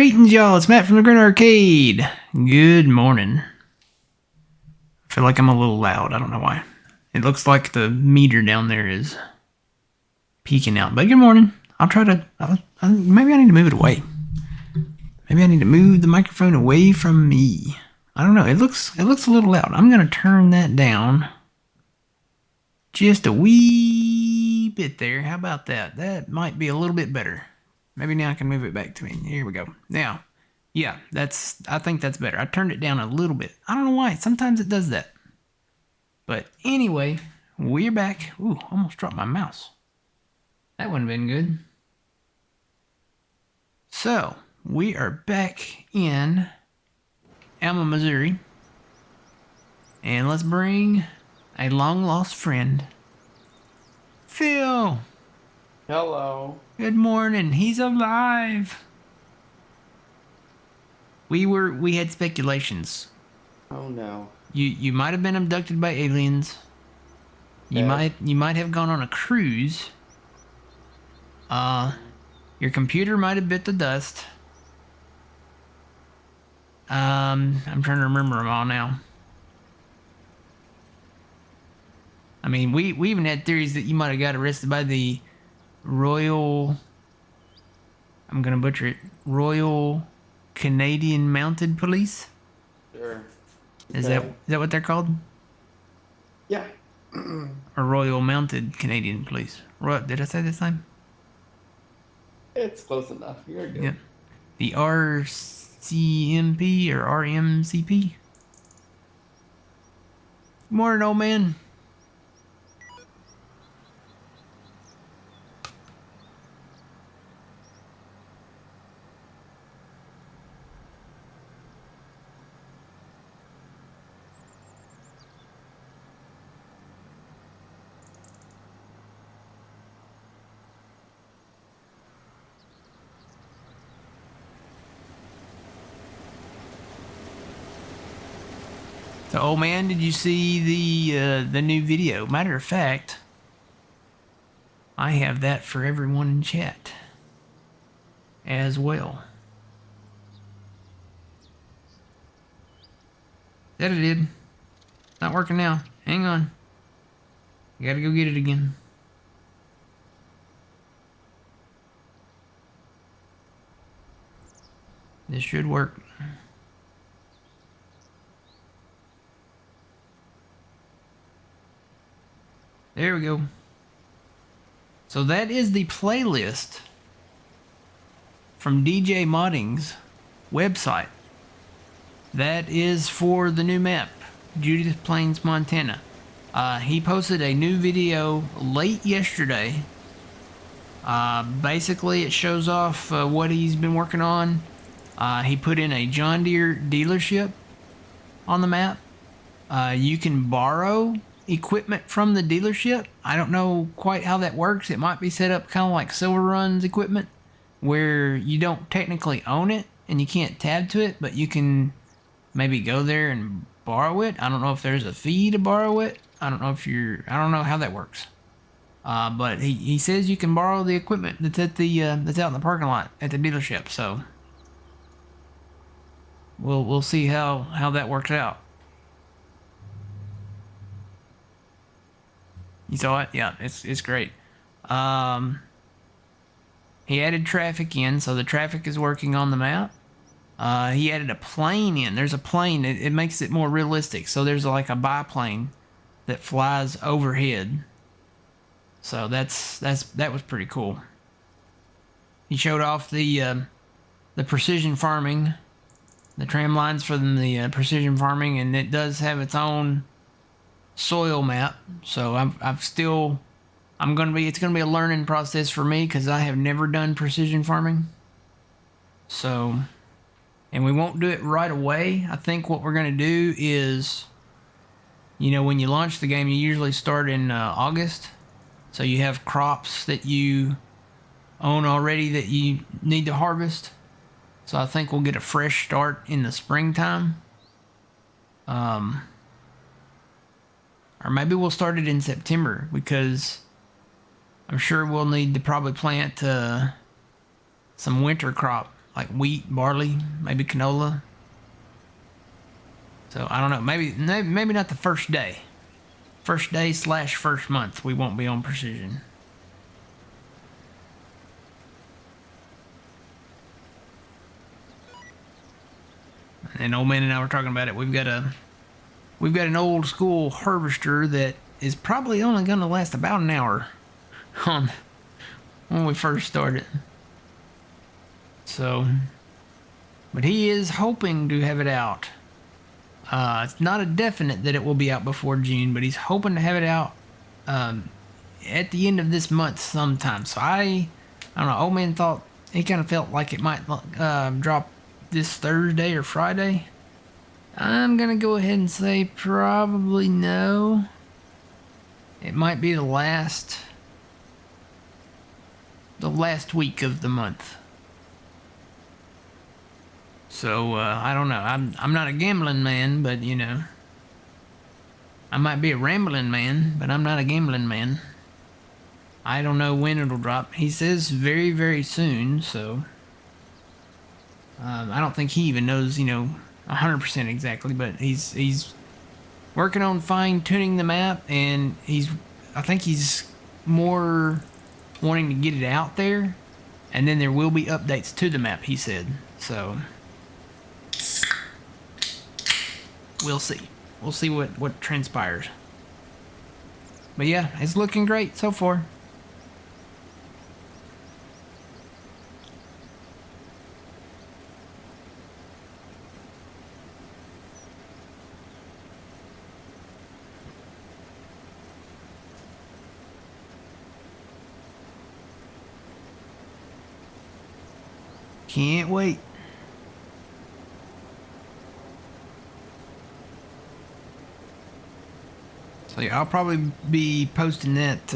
Greetings, y'all. It's Matt from the Grin Arcade. Good morning. I feel like I'm a little loud. I don't know why. It looks like the meter down there is peeking out. But good morning. I'll try to... maybe I need to move it away. Maybe I need to move the microphone away from me. I don't know. It looks a little loud. I'm going to turn that down just a wee bit there. How about that? That might be a little bit better. Maybe now I can move it back to me. Here we go. Now, yeah, I think that's better. I turned it down a little bit. I don't know why. Sometimes it does that. But anyway, we're back. Ooh, almost dropped my mouse. That wouldn't have been good. So, we are back in Alma, Missouri. And let's bring a long-lost friend. Phil! Hello. Good morning. He's alive. We had speculations. Oh no. You might have been abducted by aliens. You might have gone on a cruise. Your computer might have bit the dust. I'm trying to remember them all now. I mean, we even had theories that you might have got arrested by the Royal... I'm gonna butcher it. Royal Canadian Mounted Police? Sure. Is Okay. that what they're called? Yeah. Or Royal Mounted Canadian Police? Did I say this time? It's close enough. You're good. Yep. The RCMP or RMCP? Morning, old man. So, old man, did you see the new video? Matter of fact, I have that for everyone in chat as well. That it did. Not working now. Hang on. I gotta go get it again. This should work. There we go. So that is the playlist from DJ Modding's website. That is for the new map, Judith Plains, Montana. He posted a new video late yesterday. Basically, it shows off what he's been working on. He put in a John Deere dealership on the map. You can borrow equipment from the dealership. I don't know quite how that works. It might be set up kind of like Silver Run's equipment, where you don't technically own it and you can't tab to it, but you can maybe go there and borrow it. I don't know if there's a fee to borrow it. I don't know how that works. But he says you can borrow the equipment that's at that's out in the parking lot at the dealership. So we'll see how that works out. You saw it? Yeah, it's great. He added traffic in, so the traffic is working on the map. He added a plane in. There's a plane. It makes it more realistic. So there's like a biplane that flies overhead. So that was pretty cool. He showed off the precision farming, the tram lines for the precision farming, and it does have its own soil map. So it's gonna be a learning process for me because I have never done precision farming. So, and we won't do it right away. I think what we're gonna do is, when you launch the game, you usually start in August. So you have crops that you own already that you need to harvest. So I think we'll get a fresh start in the springtime. Or maybe we'll start it in September, because I'm sure we'll need to probably plant some winter crop like wheat, barley, maybe canola. So I don't know. Maybe not the first day. First day / first month, we won't be on precision. And old man and I were talking about it. We've got an old school harvester that is probably only going to last about an hour on when we first started. So, but he is hoping to have it out. It's not a definite that it will be out before June, but he's hoping to have it out at the end of this month sometime. So I don't know. Old man thought he kind of felt like it might drop this Thursday or Friday. I'm gonna go ahead and say probably no. It might be the last week of the month. So I don't know. I'm not a gambling man, but you know, I might be a rambling man, but I'm not a gambling man. I don't know when it'll drop. He says very, very soon, so I don't think he even knows, 100% exactly, but he's working on fine tuning the map, and I think he's more wanting to get it out there, and then there will be updates to the map, he said. So we'll see. We'll see what transpires. But yeah, it's looking great so far. Can't wait. So yeah, I'll probably be posting that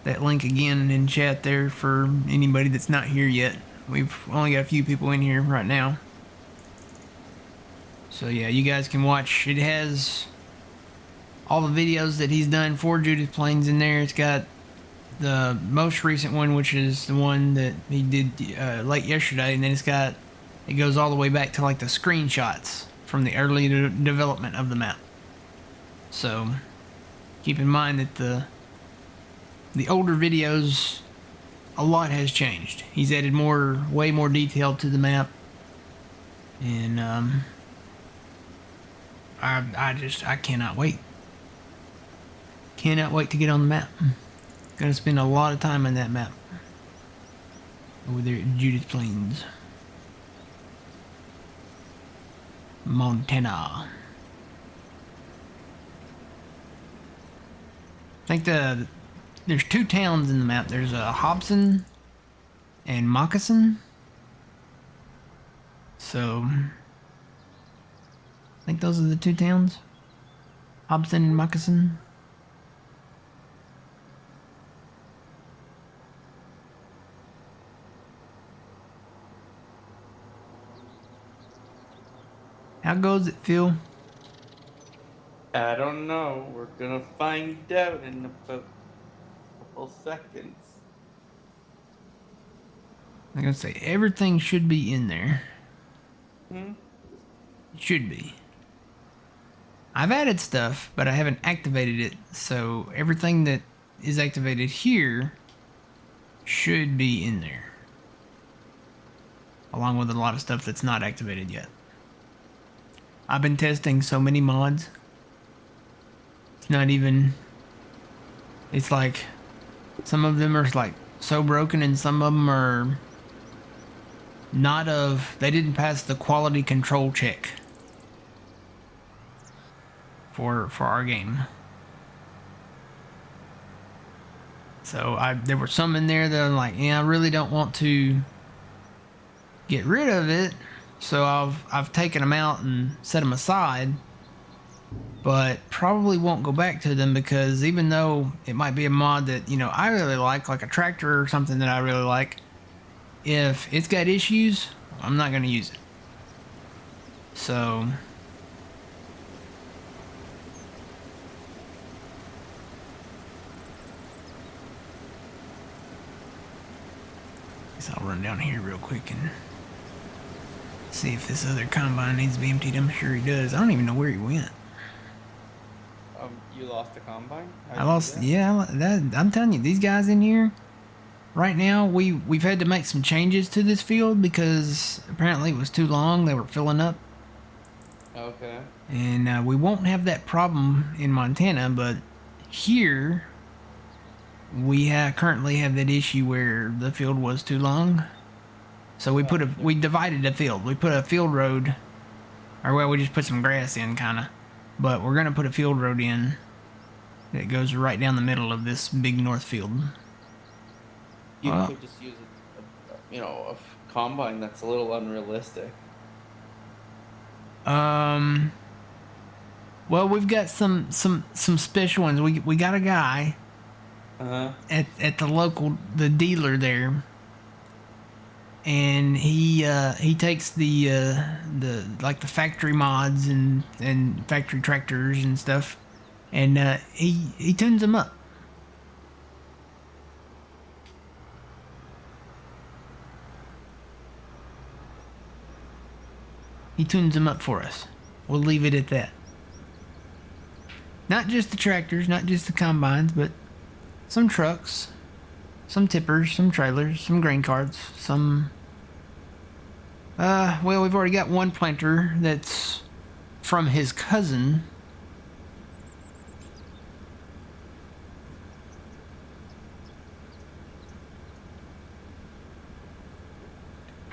link again in chat there for anybody that's not here yet. We've only got a few people in here right now. So yeah, you guys can watch. It has all the videos that he's done for Judith Plains in there. It's got the most recent one, which is the one that he did late yesterday, and then it goes all the way back to like the screenshots from the early development of the map. So keep in mind that the older videos, a lot has changed. He's added way more detail to the map, and I cannot wait. Cannot wait to get on the map. Gonna spend a lot of time on that map over there at Judith Plains, Montana. I think there's 2 towns in the map. There's Hobson and Moccasin. So I think those are the 2 towns. Hobson and Moccasin. How goes it, Phil? I don't know. We're gonna find out in about a couple seconds. I'm gonna say everything should be in there. Hmm? It should be. I've added stuff, but I haven't activated it, so everything that is activated here should be in there. Along with a lot of stuff that's not activated yet. I've been testing so many mods. It's not even... It's like... Some of them are like so broken, and some of them are... They didn't pass the quality control check. For our game. So there were some in there that I'm like, yeah, I really don't want to get rid of it. So I've taken them out and set them aside, but probably won't go back to them, because even though it might be a mod that, I really like a tractor or something that I really like, if it's got issues, I'm not going to use it. So guess I'll run down here real quick and see if this other combine needs to be emptied. I'm sure he does. I don't even know where he went. You lost the combine? I lost. Yeah, I'm telling you, these guys in here right now, we've had to make some changes to this field because apparently it was too long. They were filling up. Okay. And we won't have that problem in Montana, but here we currently have that issue where the field was too long. So we divided the field. We put a field road, or well, we just put some grass in, kind of. But we're gonna put a field road in that goes right down the middle of this big north field. You could just use a combine that's a little unrealistic. Well, we've got some special ones. We got a guy at the dealer there, and he takes the factory mods and factory tractors and stuff, and he tunes them up. He tunes them up for us. We'll leave it at that. Not just the tractors, not just the combines, but some trucks, some tippers, some trailers, some grain carts, some... well, we've already got one planter that's from his cousin.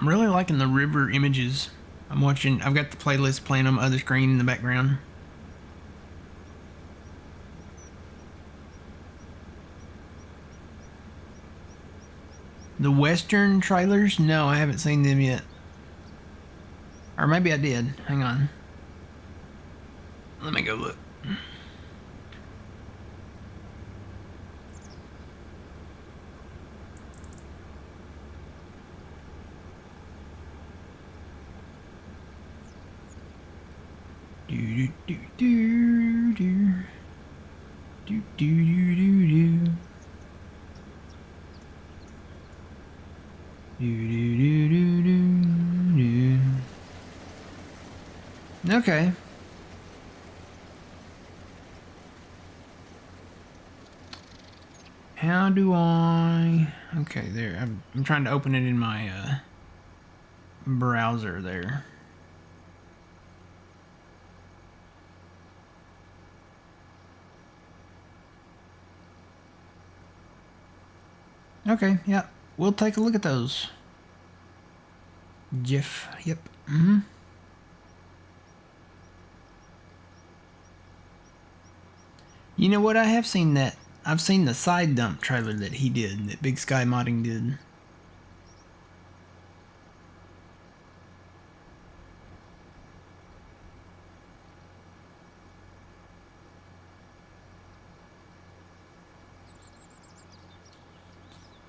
I'm really liking the river images. I've got the playlist playing on my other screen in the background. The Western trailers? No, I haven't seen them yet. Or maybe I did. Hang on. Let me go look. Do do do do do do do do do. Okay. How do I... Okay, there. I'm trying to open it in my browser there. Okay, yeah. We'll take a look at those. Jeff, yep. Mm-hmm. You know what? I have seen that. I've seen the side dump trailer that he did, that Big Sky Modding did.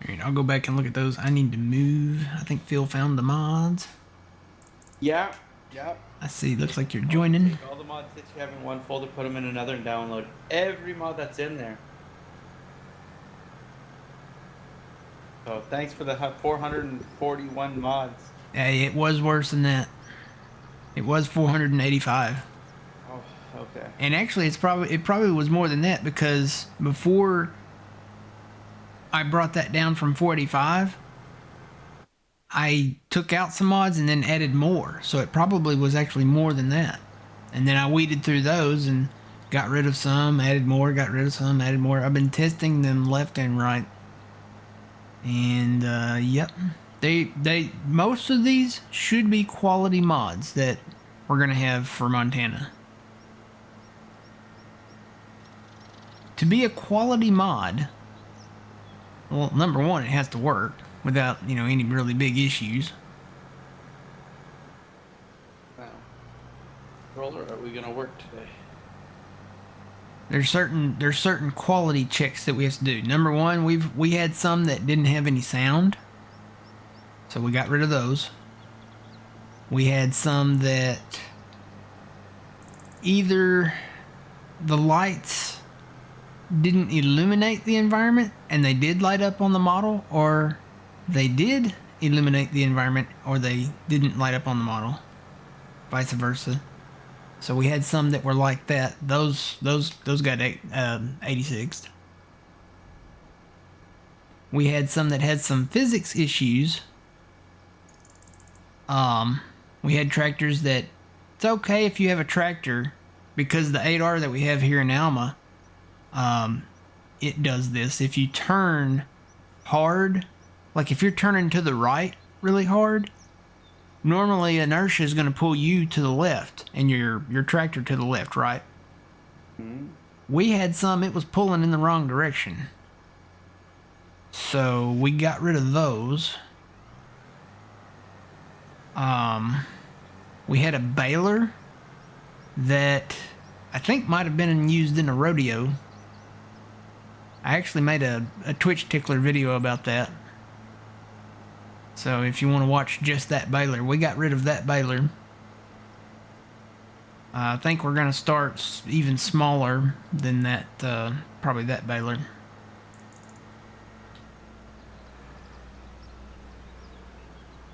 Alright, I'll go back and look at those. I need to move. I think Phil found the mods. Yeah. I see. Looks like you're joining. Take all the mods that you have in one folder, put them in another, and download every mod that's in there. So thanks for the 441 mods. Hey, it was worse than that. It was 485. Oh, okay. And actually, it probably was more than that, because before I brought that down from 485, I took out some mods and then added more. So it probably was actually more than that. And then I weeded through those and got rid of some, added more, got rid of some, added more. I've been testing them left and right. And yep, they most of these should be quality mods that we're gonna have for Montana. To be a quality mod, well, number one, it has to work without, any really big issues. Now, roller, are we gonna work today? There's certain quality checks that we have to do. Number one, we had some that didn't have any sound, so we got rid of those. We had some that either the lights didn't illuminate the environment and they did light up on the model, or they did illuminate the environment or they didn't light up on the model, vice versa. So we had some that were like that. Those got 86'd. We had some that had some physics issues. We had tractors that it's okay if you have a tractor, because the 8R that we have here in Alma, it does this. If you turn hard, like if you're turning to the right really hard, normally inertia is going to pull you to the left and your tractor to the left, right? Mm-hmm. We had some, it was pulling in the wrong direction. So we got rid of those. We had a baler that I think might have been used in a rodeo. I actually made a Twitch tickler video about that. So if you want to watch just that baler, we got rid of that baler. I think we're going to start even smaller than that, probably that baler.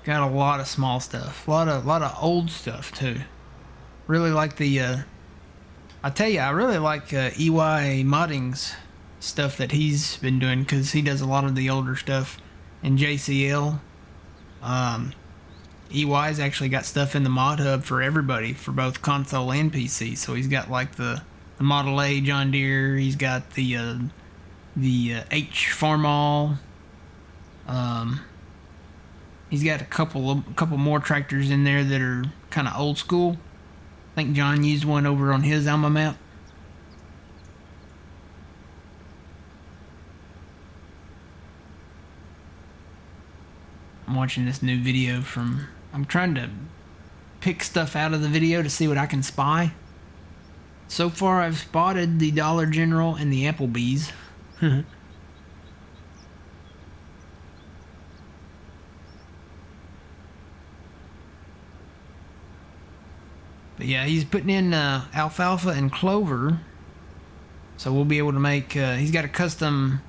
Got a lot of small stuff, a lot of old stuff too. Really like the, I tell you, I really like EY Modding's stuff that he's been doing, because he does a lot of the older stuff in JCL. EY's actually got stuff in the mod hub for everybody, for both console and PC. So he's got like the Model A John Deere. He's got the H Farmall. He's got a couple more tractors in there that are kind of old school. I think John used one over on his Alma map. I'm watching this new video from... I'm trying to pick stuff out of the video to see what I can spy. So far, I've spotted the Dollar General and the Applebee's. But yeah, he's putting in alfalfa and clover. So we'll be able to make... he's got a custom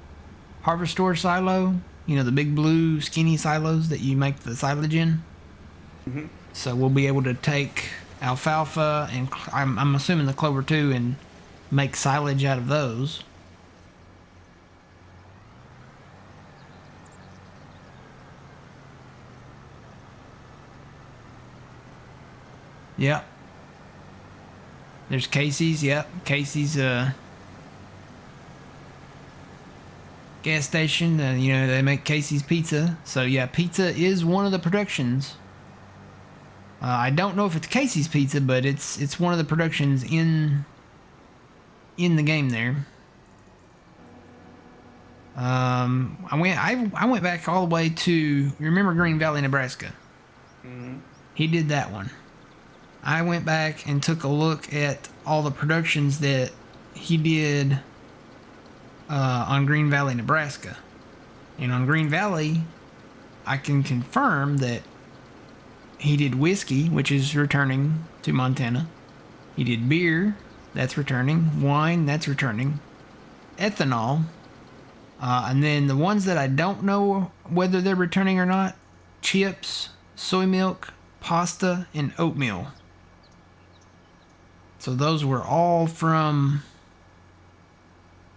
harvestor silo. You know, the big blue skinny silos that you make the silage in. Mm-hmm. So we'll be able to take alfalfa and I'm assuming the clover too, and make silage out of those. Yep. There's Casey's. Yep, Casey's gas station. You know, they make Casey's pizza. So yeah, pizza is one of the productions. I don't know if it's Casey's Pizza, but it's one of the productions in the game there. I went back all the way to, remember Green Valley, Nebraska? Mm-hmm. He did that one. I went back and took a look at all the productions that he did on Green Valley, Nebraska. And on Green Valley, I can confirm that he did whiskey, which is returning to Montana. He did beer, that's returning. Wine, that's returning. Ethanol. And then the ones that I don't know whether they're returning or not: chips, soy milk, pasta, and oatmeal. So those were all from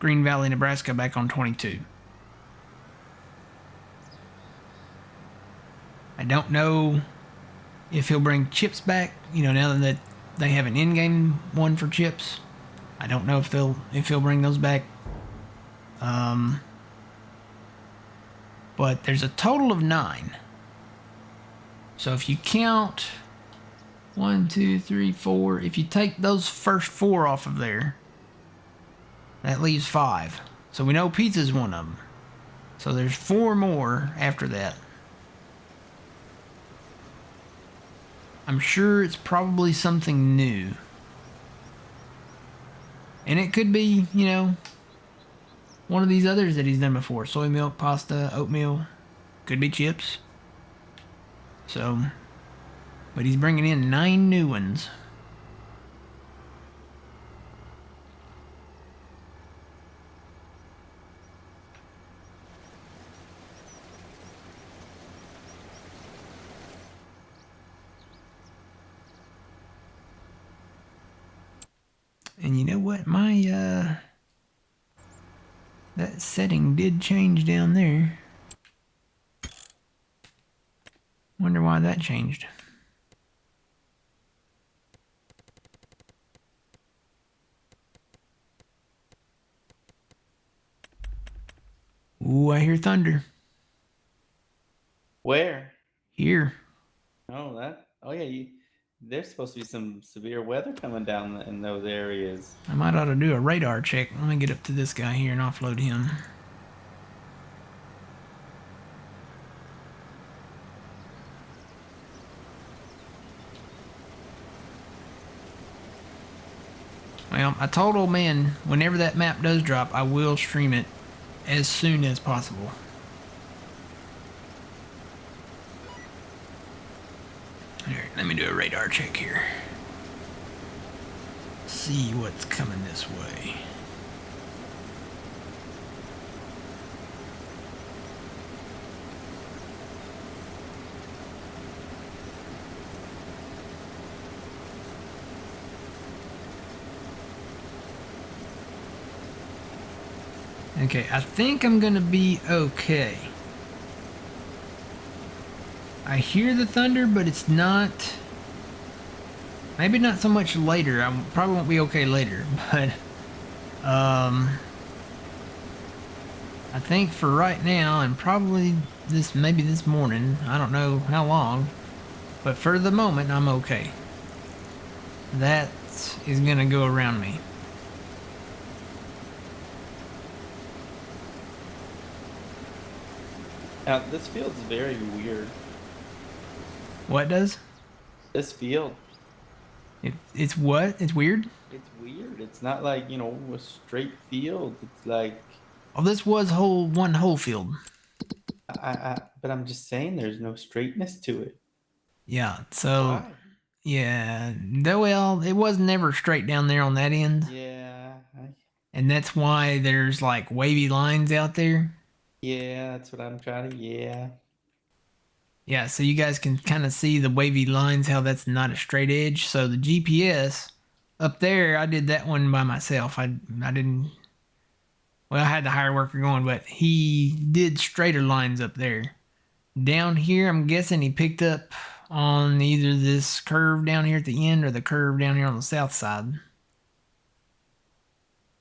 Green Valley, Nebraska back on 22. I don't know if he'll bring chips back, you know, now that they have an in-game one for chips. I don't know if he'll bring those back. But there's a total of 9. So if you count 1, 2, 3, 4, if you take those first 4 off of there, that leaves 5. So we know pizza's one of them. So there's 4 more after that. I'm sure it's probably something new. And it could be, you know, one of these others that he's done before. Soy milk, pasta, oatmeal. Could be chips. So, but he's bringing in 9 new ones. what? My, that setting did change down there. Wonder why that changed. Ooh, I hear thunder. Where? Here. Oh, that. Oh, yeah. There's supposed to be some severe weather coming down in those areas. I might ought to do a radar check. Let me get up to this guy here and offload him. Well, I told old man whenever that map does drop, I will stream it as soon as possible. Alright, let me do a radar check here. See what's coming this way. Okay, I think I'm gonna be okay. I hear the thunder, but it's not... Maybe not so much later. I probably won't be okay later, but... I think for right now, and probably maybe this morning, I don't know how long, but for the moment, I'm okay. That is gonna go around me. Now, this field's very weird. What does? This field, It's what? It's weird? it's weird. It's not like, a straight field. It's like, Oh, this was one whole field. but I'm just saying there's no straightness to it. Yeah, so... Why? Yeah, well, it was never straight down there on that end. Yeah, And that's why there's like wavy lines out there. yeah, that's what I'm trying to, yeah. Yeah, so you guys can kind of see the wavy lines, how that's not a straight edge. So the GPS up there, I did that one by myself. I didn't, well, I had the hire worker going, but he did straighter lines up there. Down here, I'm guessing he picked up on either this curve down here at the end or the curve down here on the south side.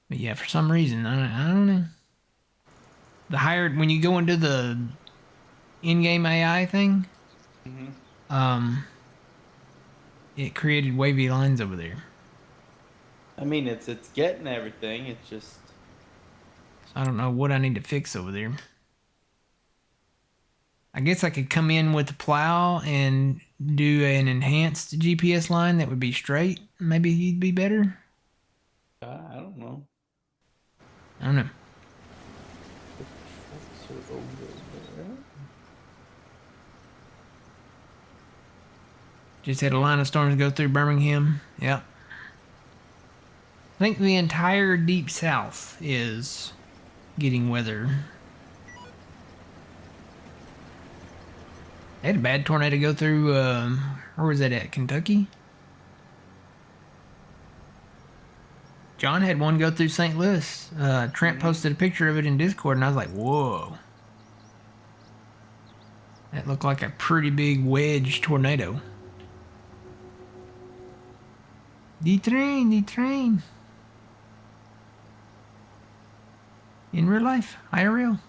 But yeah, for some reason, I don't know. The hired, when you go into the in-game AI thing, it created wavy lines over there. I mean, it's getting everything. It's just, So I don't know what I need to fix over there. I guess I could come in with the plow and do an enhanced GPS line that would be straight. Maybe he'd be better. I don't know. I don't know. The trucks are over there. Just had a line of storms go through Birmingham. Yep. I think the entire deep south is getting weather. They had a bad tornado go through, where was that at? Kentucky? John had one go through St. Louis. Trent posted a picture of it in Discord, and I was like, whoa. That looked like a pretty big wedge tornado. The train. In real life, IRL.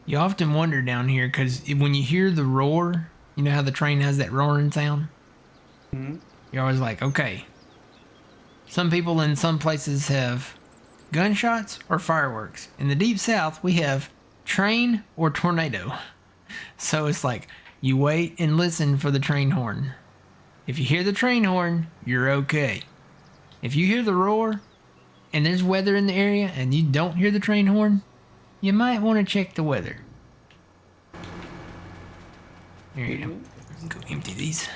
You often wonder down here, because when you hear the roar, you know how the train has that roaring sound? You're always like, okay. Some people in some places have gunshots or fireworks. In the deep south, we have train or tornado. So it's like, you wait and listen for the train horn. If you hear the train horn, you're okay. If you hear the roar and there's weather in the area and you don't hear the train horn, you might want to check the weather. There you go. Go empty these.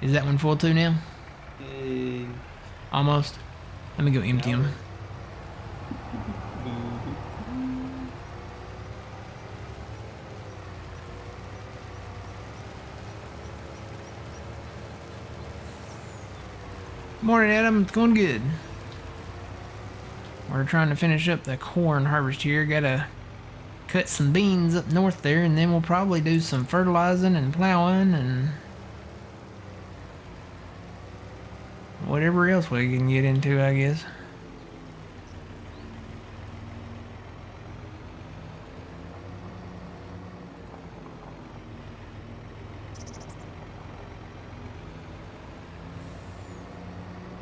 Is that one full too now? Almost. Let me go empty them. Morning, Adam. It's going good. We're trying to finish up the corn harvest here. Gotta cut some beans up north there, and then we'll probably do some fertilizing and plowing and whatever else we can get into, I guess.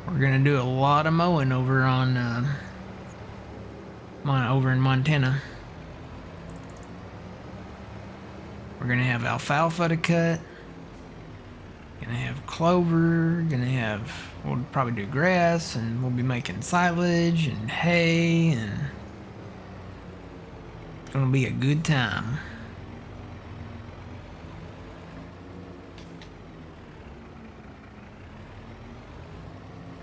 We're gonna do a lot of mowing over on over in Montana. We're gonna have alfalfa to cut. Gonna have clover. We'll probably do grass, and we'll be making silage and hay, and it's gonna be a good time.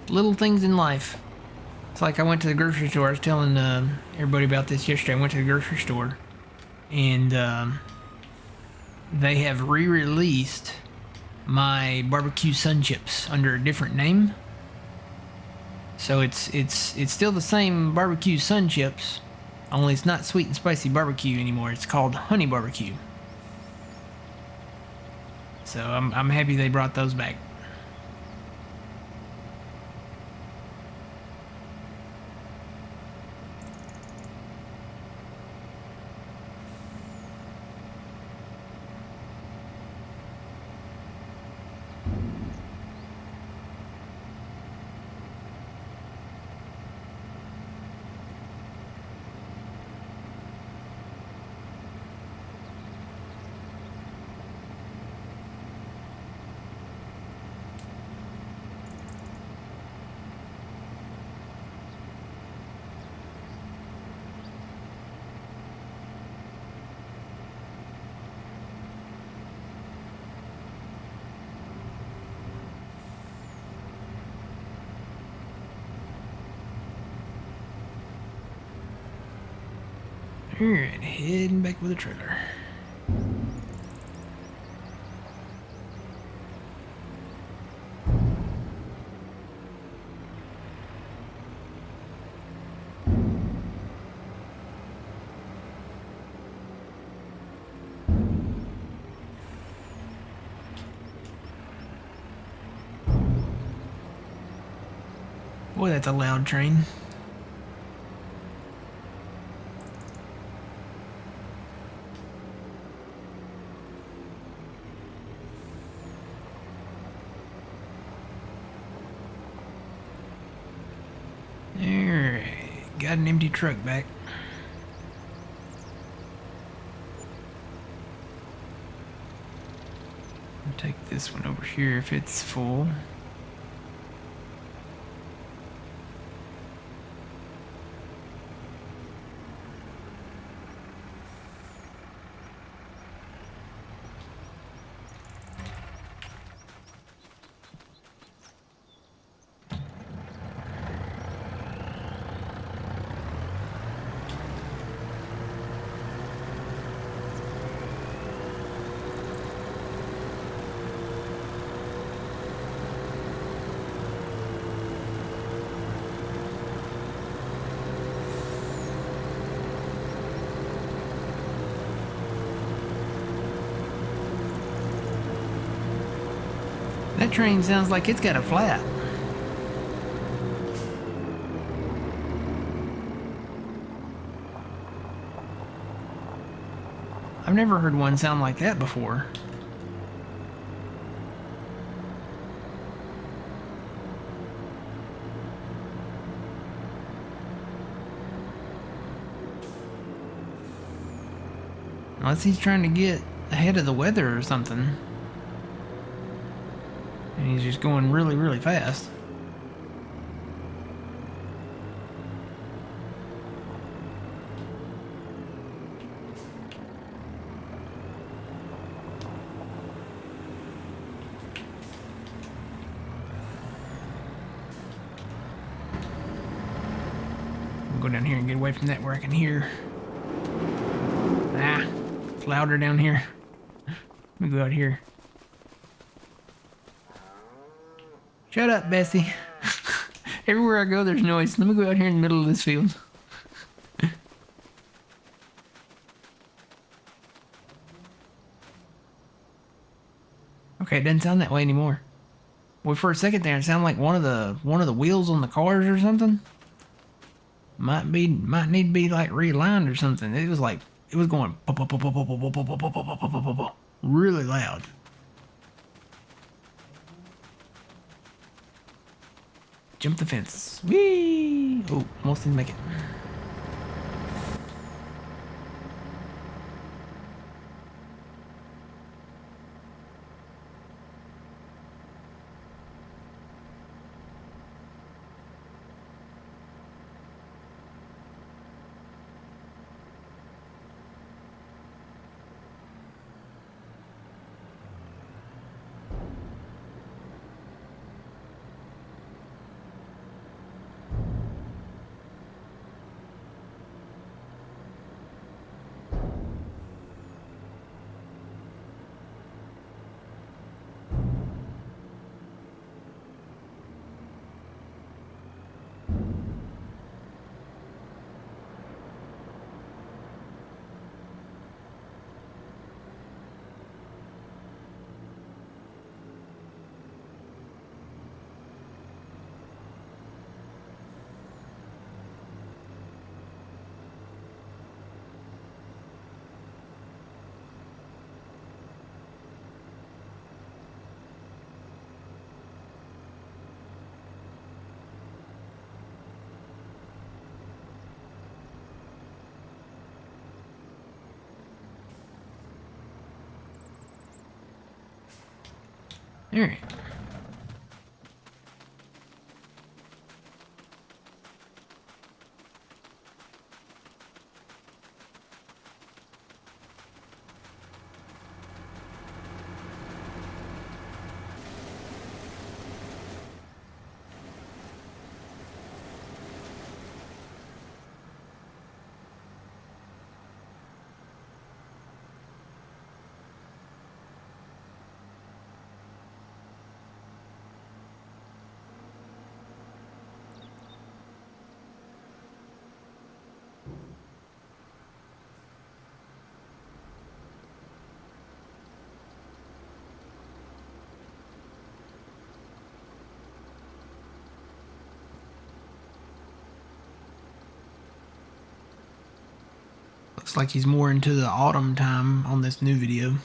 Little things in life. It's like I went to the grocery store. I was telling everybody about this yesterday. I went to the grocery store, and they have re-released my barbecue sun chips under a different name. So it's still the same barbecue sun chips, only it's not sweet and spicy barbecue anymore. It's called honey barbecue. So I'm happy they brought those back. Alright, heading back with the trailer. Boy, that's a loud train. Alright, got an empty truck back. I'll take this one over here if it's full. That train sounds like it's got a flat. I've never heard one sound like that before. Unless he's trying to get ahead of the weather or something. And he's just going really, really fast. I'll go down here and get away from that where I can hear. Ah, it's louder down here. Let me go out here. Shut up, Bessie. Everywhere I go, there's noise. Let me go out here in the middle of this field. Okay, it doesn't sound that way anymore. Well, for a second there, it sounded like one of the wheels on the cars or something. Might need to be like realigned or something. It was like it was going really loud. Jump the fence. Whee! Oh, almost didn't make it. All right. Looks like he's more into the autumn time on this new video.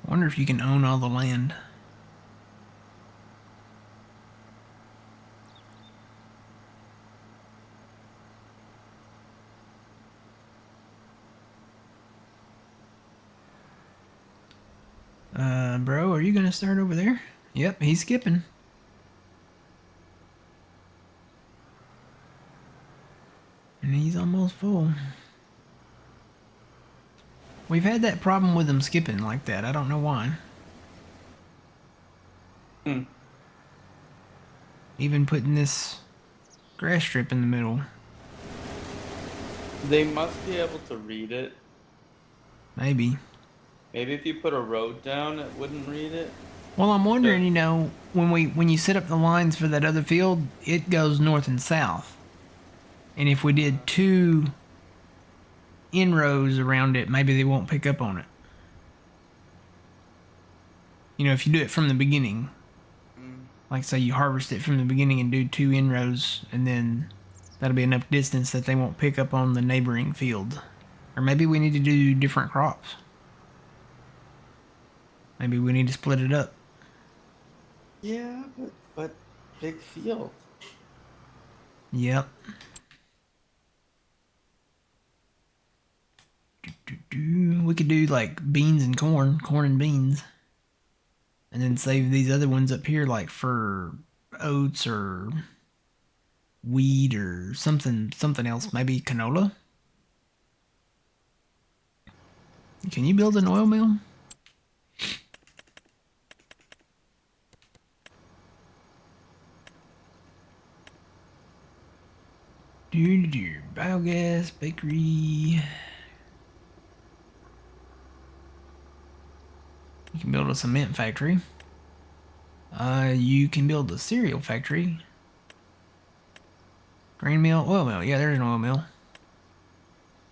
I wonder if you can own all the land. Bro, are you gonna start over there? Yep, he's skipping. And he's almost full. We've had that problem with him skipping like that. I don't know why. Even putting this grass strip in the middle. They must be able to read it. Maybe. Maybe if you put a road down, it wouldn't read it. Well, I'm wondering, you know, when you set up the lines for that other field, it goes north and south. And if we did 2 inrows around it, maybe they won't pick up on it. You know, if you do it from the beginning. Like say you harvest it from the beginning and do 2 inrows, and then that'll be enough distance that they won't pick up on the neighboring field. Or maybe we need to do different crops. Maybe we need to split it up. Yeah, but big field. Yep. We could do like beans and corn and beans. And then save these other ones up here like for oats or wheat or something else. Maybe canola. Can you build an oil mill? Biogas, bakery. You can build a cement factory. You can build a cereal factory. Grain mill, oil mill. Yeah, there's an oil mill.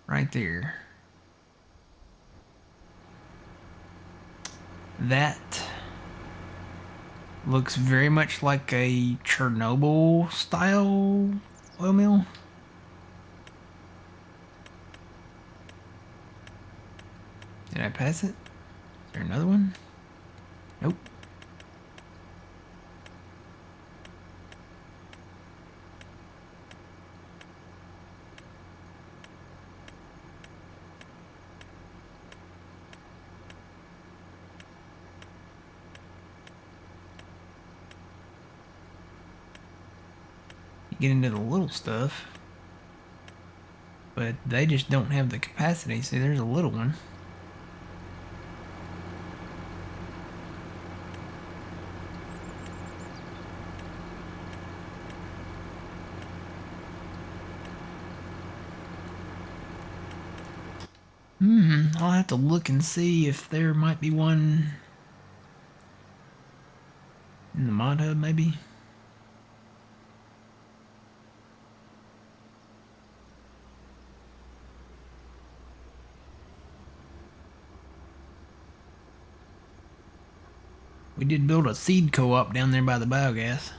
Right there. That looks very much like a Chernobyl style oil mill. Did I pass it? Is there another one? Nope. You get into the little stuff, but they just don't have the capacity. See, there's a little one. I'll have to look and see if there might be one in the mod hub, maybe. We did build a seed co-op down there by the biogas.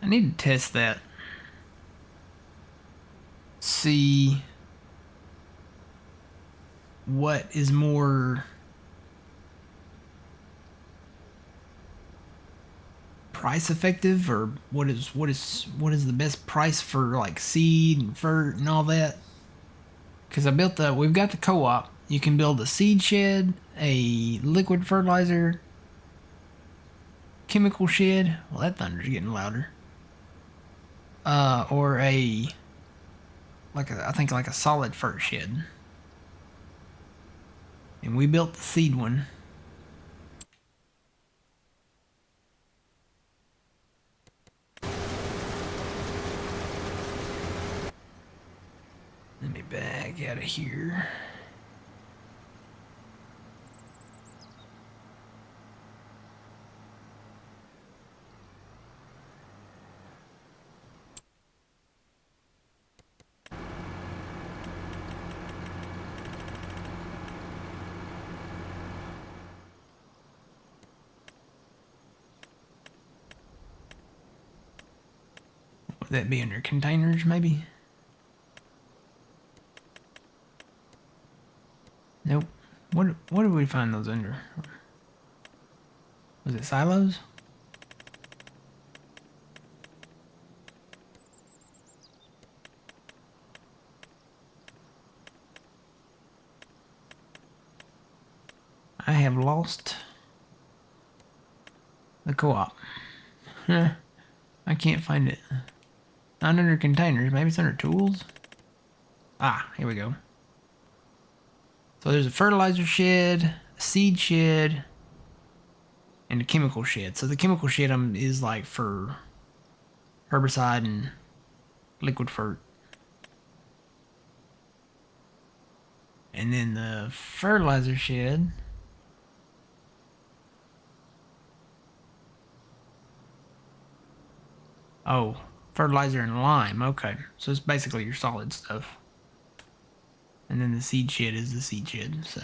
I need to test that. See what is more price effective, or what is the best price for like seed and fert and all that. Because we've got the co-op. You can build a seed shed, a liquid fertilizer, chemical shed. Well, that thunder's getting louder. Or I think like a solid fert shed. And we built the seed one. Let me back out of here. Would that be under containers, maybe? Nope. What did we find those under? Was it silos? I have lost the co-op. I can't find it. Not under containers. Maybe it's under tools. Ah, here we go. So there's a fertilizer shed, a seed shed, and a chemical shed. So the chemical shed is like for herbicide and liquid fert. And then the fertilizer shed. Oh, fertilizer and lime. Okay. So it's basically your solid stuff. And then the seed shed is the seed shed. So,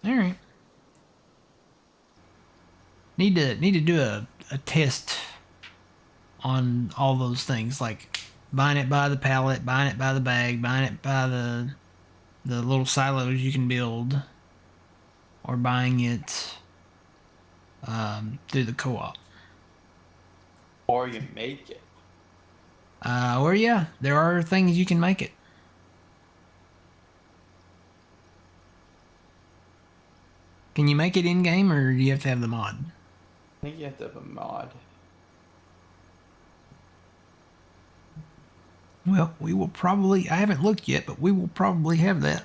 all right. Need to do a test on all those things, like buying it by the pallet, buying it by the bag, buying it by the little silos you can build, or buying it through the co-op. Or you make it. Or yeah, there are things you can make it. Can you make it in game, or do you have to have the mod? I think you have to have a mod. Well, we will probably. I haven't looked yet, but we will probably have that.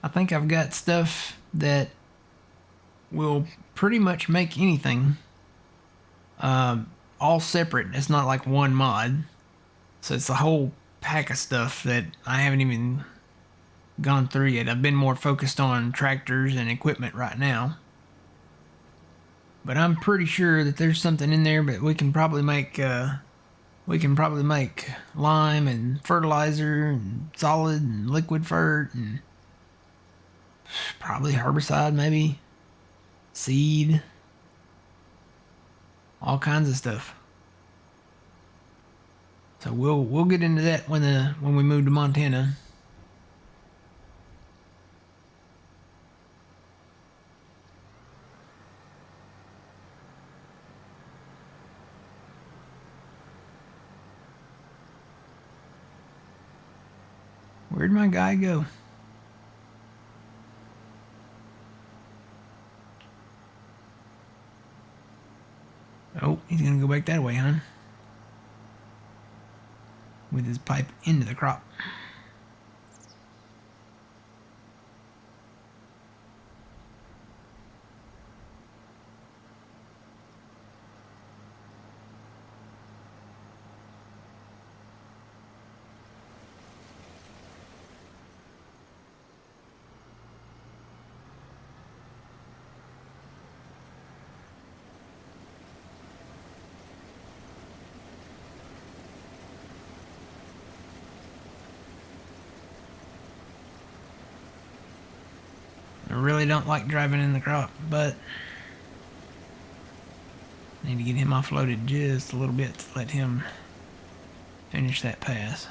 I think I've got stuff that will pretty much make anything. All separate. It's not like one mod. So it's a whole pack of stuff that I haven't even gone through yet. I've been more focused on tractors and equipment right now. But I'm pretty sure that there's something in there, but we can probably make lime and fertilizer and solid and liquid fert and probably herbicide, maybe seed, all kinds of stuff. So we'll get into that when we move to Montana. Where'd my guy go? Oh, he's gonna go back that way, huh? With his pipe into the crop. I really don't like driving in the crop, but I need to get him offloaded just a little bit to let him finish that pass.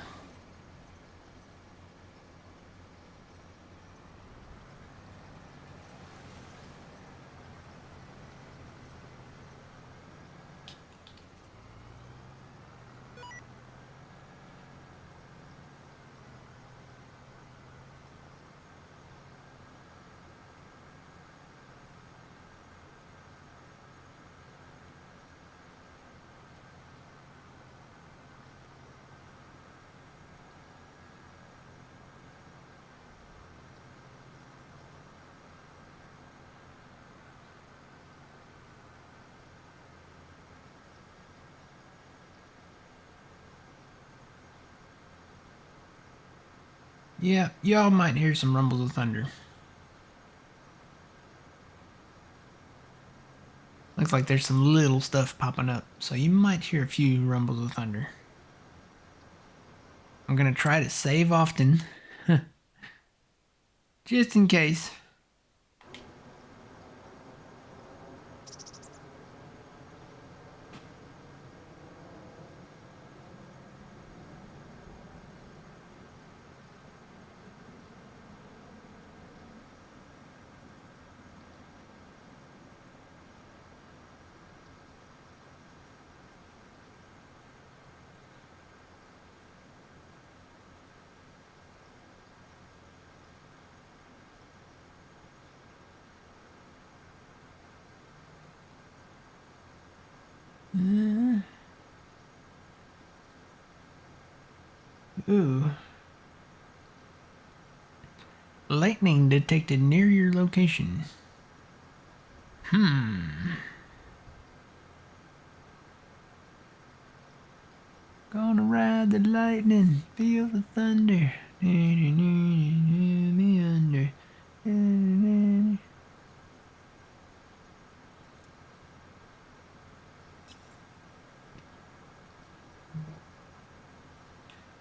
Yeah, y'all might hear some rumbles of thunder. Looks like there's some little stuff popping up, so you might hear a few rumbles of thunder. I'm gonna try to save often, just in case. Ooh. Lightning detected near your location. Gonna ride the lightning, feel the thunder. Me under.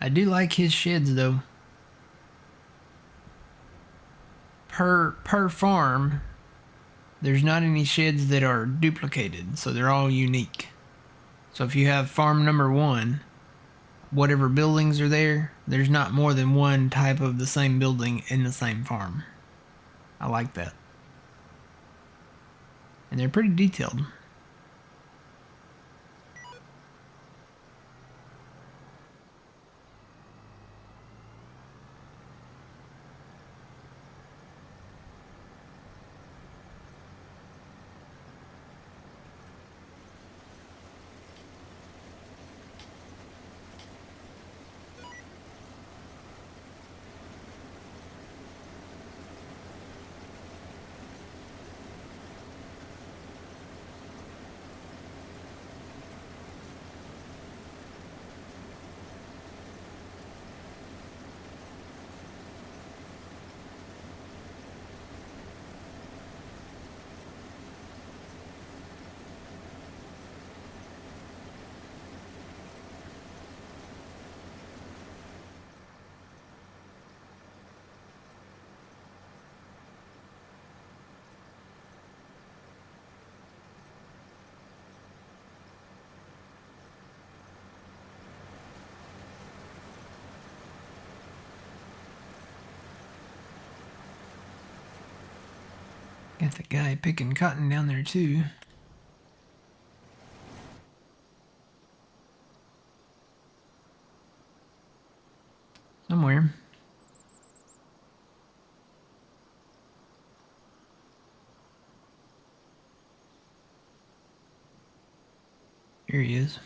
I do like his sheds though. Per farm, there's not any sheds that are duplicated, so they're all unique. So if you have farm number 1, whatever buildings are there, there's not more than one type of the same building in the same farm. I like that. And they're pretty detailed. Got the guy picking cotton down there too. Somewhere. Here he is.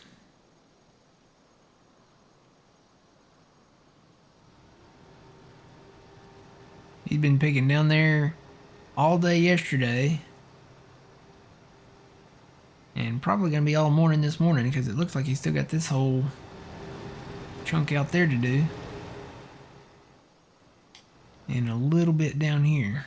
He's been picking down there all day yesterday. And probably going to be all morning this morning because it looks like he's still got this whole chunk out there to do. And a little bit down here.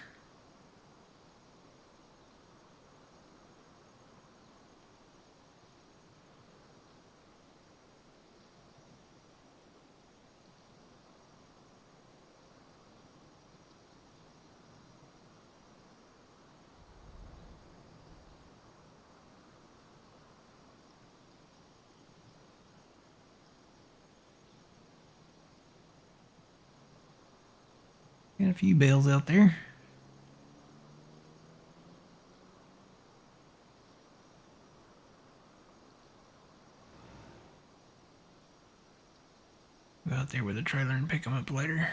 Got a few bales out there. Go out there with a trailer and pick them up later.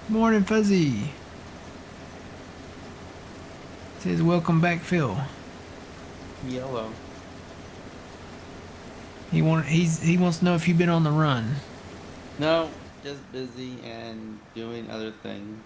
Morning, Fuzzy. Says welcome back, Phil. Yellow. He wants to know if you've been on the run. No, just busy and doing other things.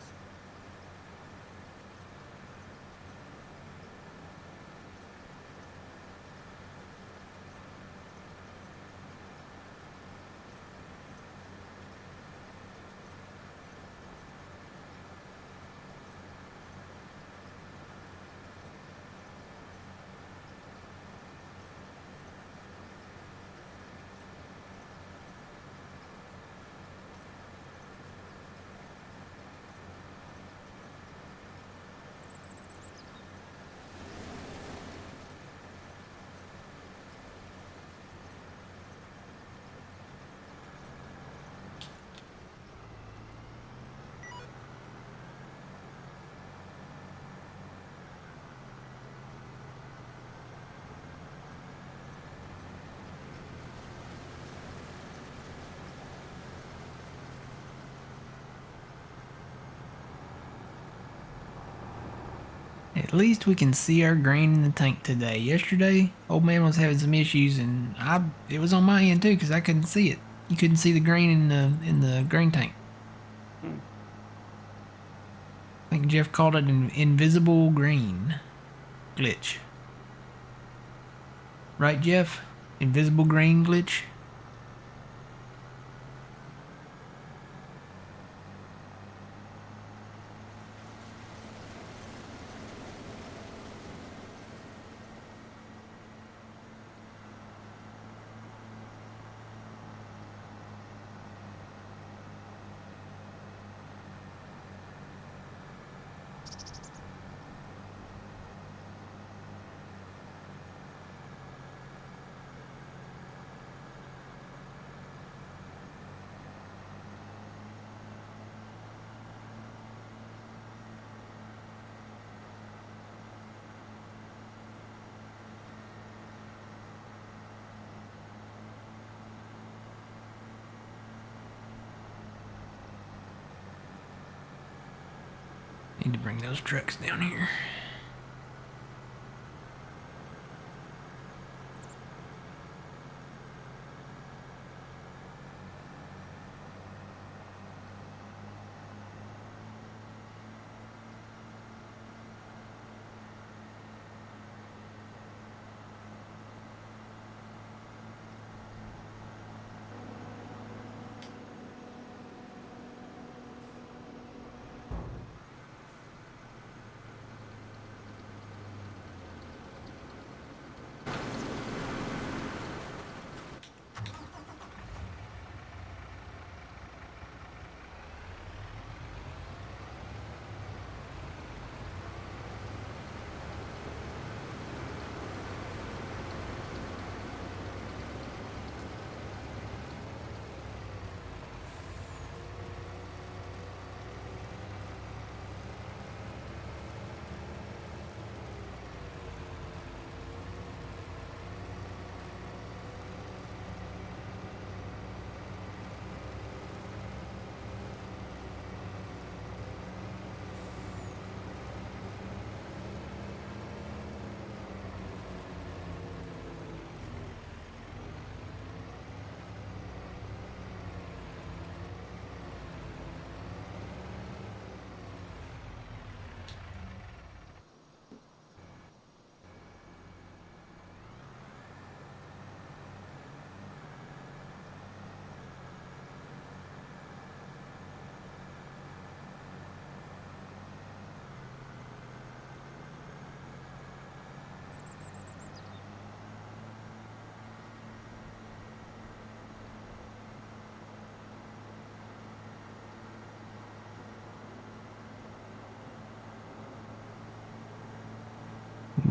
At least we can see our grain in the tank today. Yesterday, old man was having some issues, and it was on my end too because I couldn't see it. You couldn't see the grain in the grain tank. Hmm. I think Jeff called it an invisible grain glitch. Right, Jeff? Invisible grain glitch? Need to bring those trucks down here.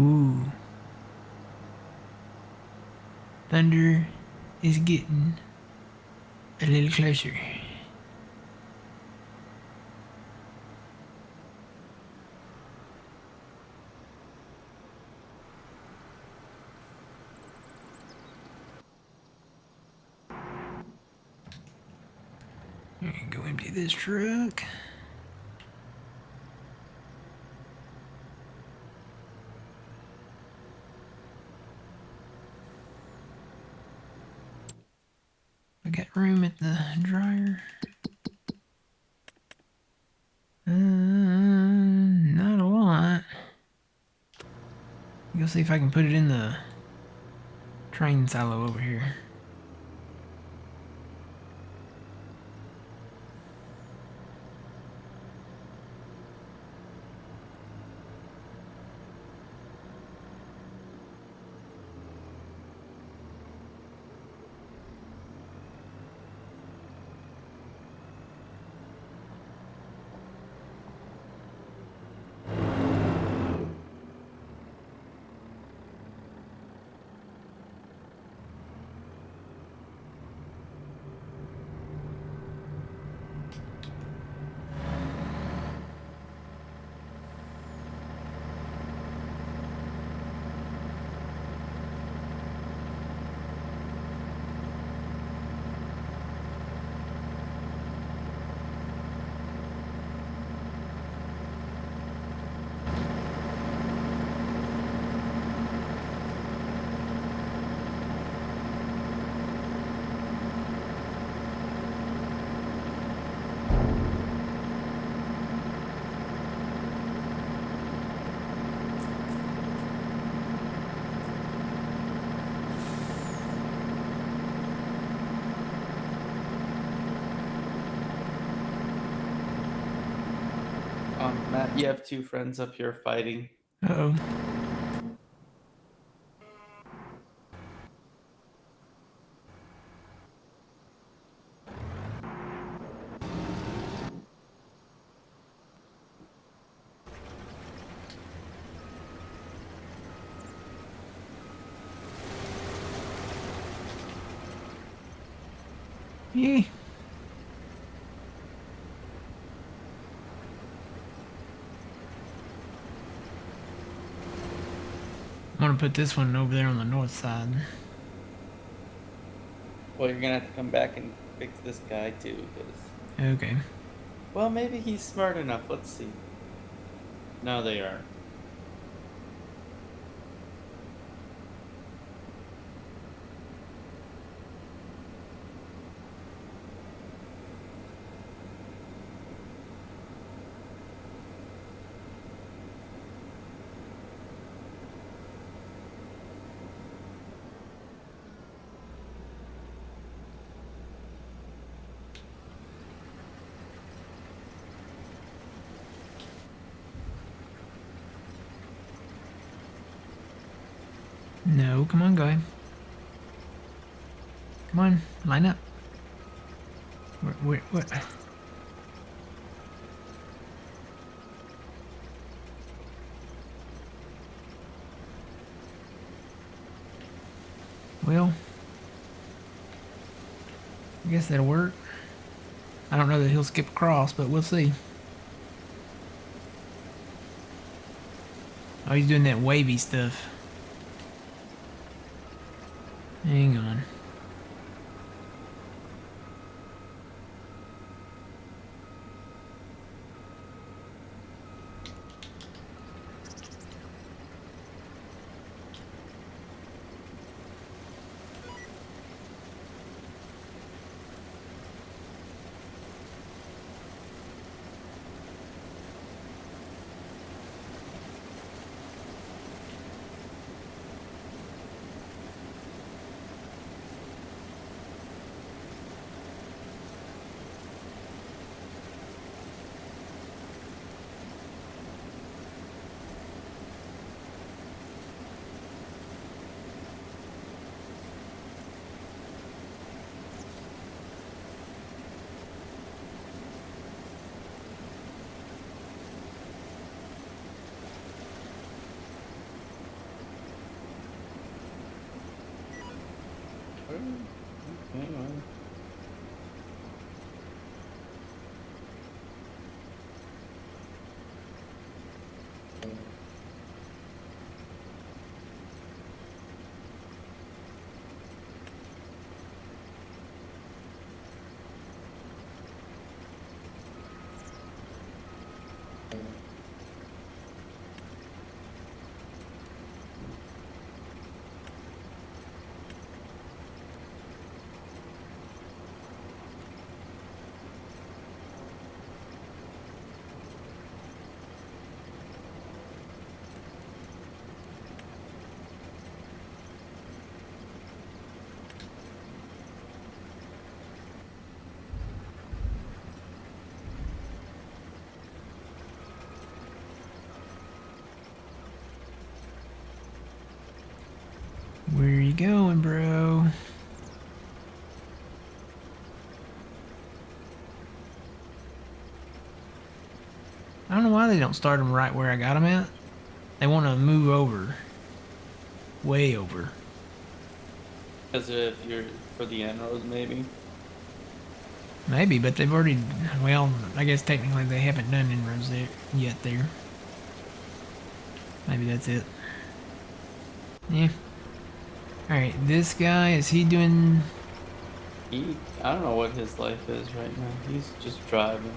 Ooh. Thunder is getting a little closer. Go empty this truck. I got room at the dryer. Not a lot. Go see if I can put it in the train silo over here. Matt, you have two friends up here fighting. Uh-oh. Yeah. I'm gonna put this one over there on the north side. Well, you're gonna have to come back and fix this guy too, because Okay. well, maybe he's smart enough. Let's see. No, they are. No, come on, guy. Come on, line up. Where? Well, I guess that'll work. I don't know that he'll skip across, but we'll see. Oh, he's doing that wavy stuff. Hang on. Okay, well. Where you going, bro? I don't know why they don't start them right where I got them at. They want to move over. Way over. Because if you're for the end rows, maybe. Maybe, but they've already... Well, I guess technically they haven't done inroads there yet there. Maybe that's it. Yeah. Alright, this guy, is he doing... I don't know what his life is right now. He's just driving.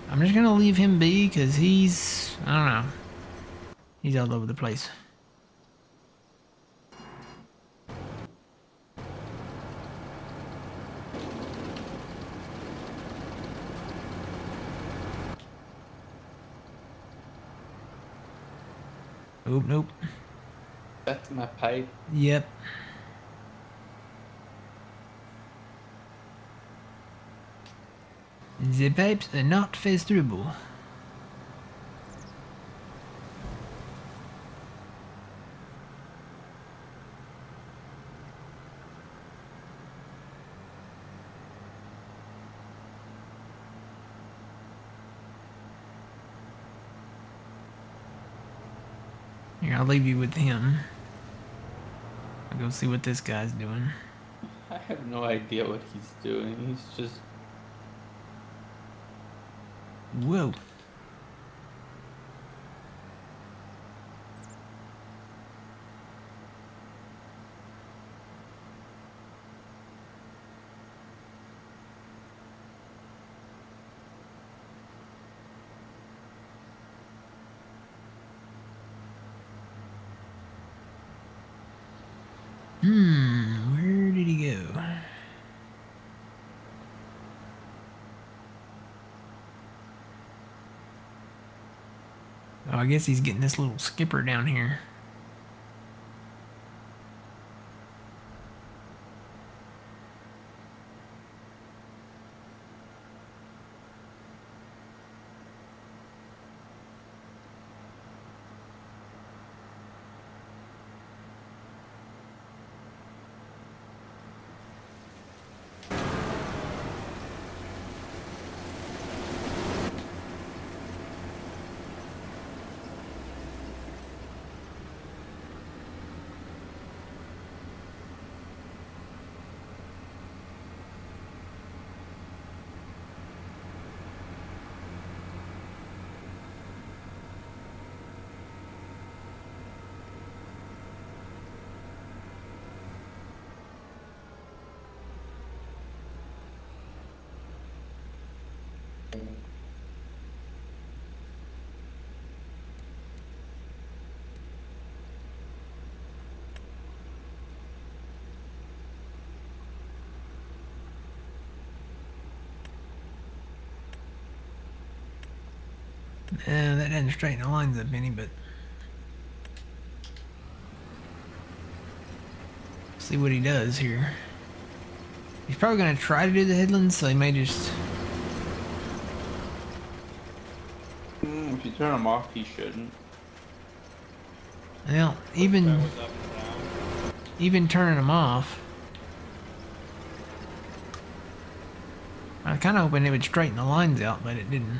I'm just gonna leave him be, because he's... I don't know. He's all over the place. Oop, nope. That's my pipe. Yep. The pipes are not favorable. Here, I'll leave you with him. I'll go see what this guy's doing. I have no idea what he's doing. He's just. Whoa. Where did he go? Oh, I guess he's getting this little skipper down here. That didn't straighten the lines up any, but see what he does here. He's probably going to try to do the headlands, so he may just... If you turn them off, he shouldn't. Well, even turning them off, I was kind of hoping it would straighten the lines out, but it didn't.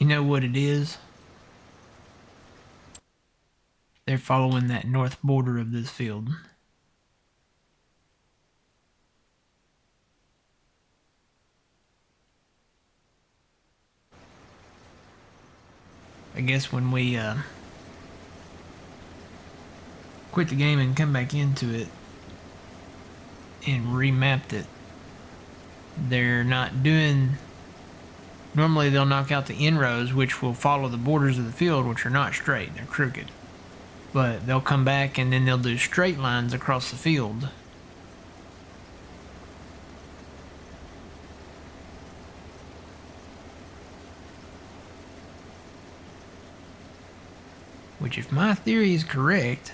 You know what it is? They're following that north border of this field. I guess when we quit the game and come back into it and remapped it, they're not doing... Normally they'll knock out the inrows, which will follow the borders of the field, which are not straight, they're crooked. But they'll come back and then they'll do straight lines across the field. Which, if my theory is correct,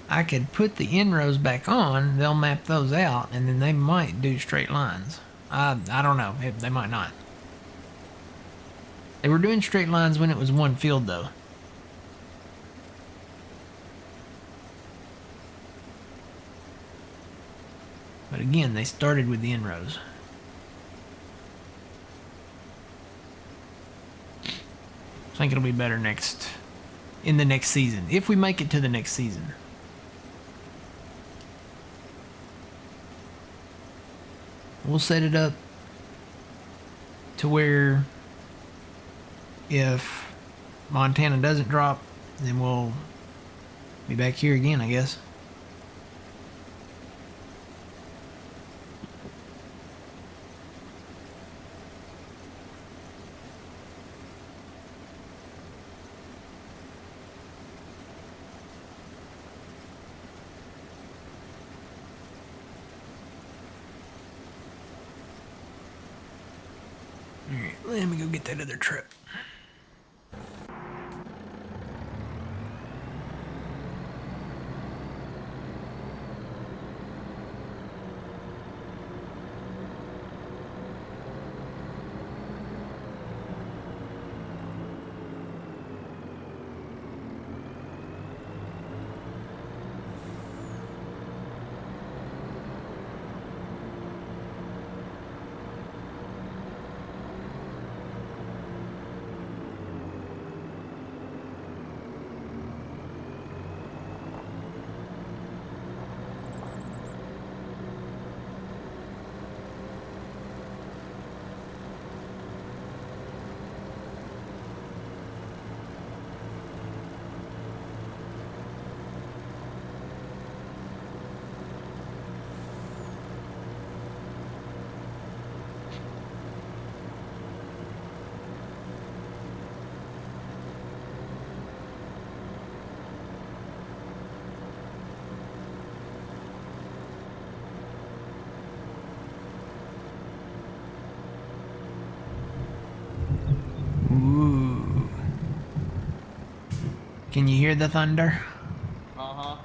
I could put the inrows back on, they'll map those out, and then they might do straight lines. I don't know, they might not. They were doing straight lines when it was one field, though. But again, they started with the inrows. I think it'll be better in the next season, if we make it to the next season. We'll set it up to where if Montana doesn't drop, then we'll be back here again, I guess. Alright, let me go get that other trip. Ooh. Can you hear the thunder? Uh-huh.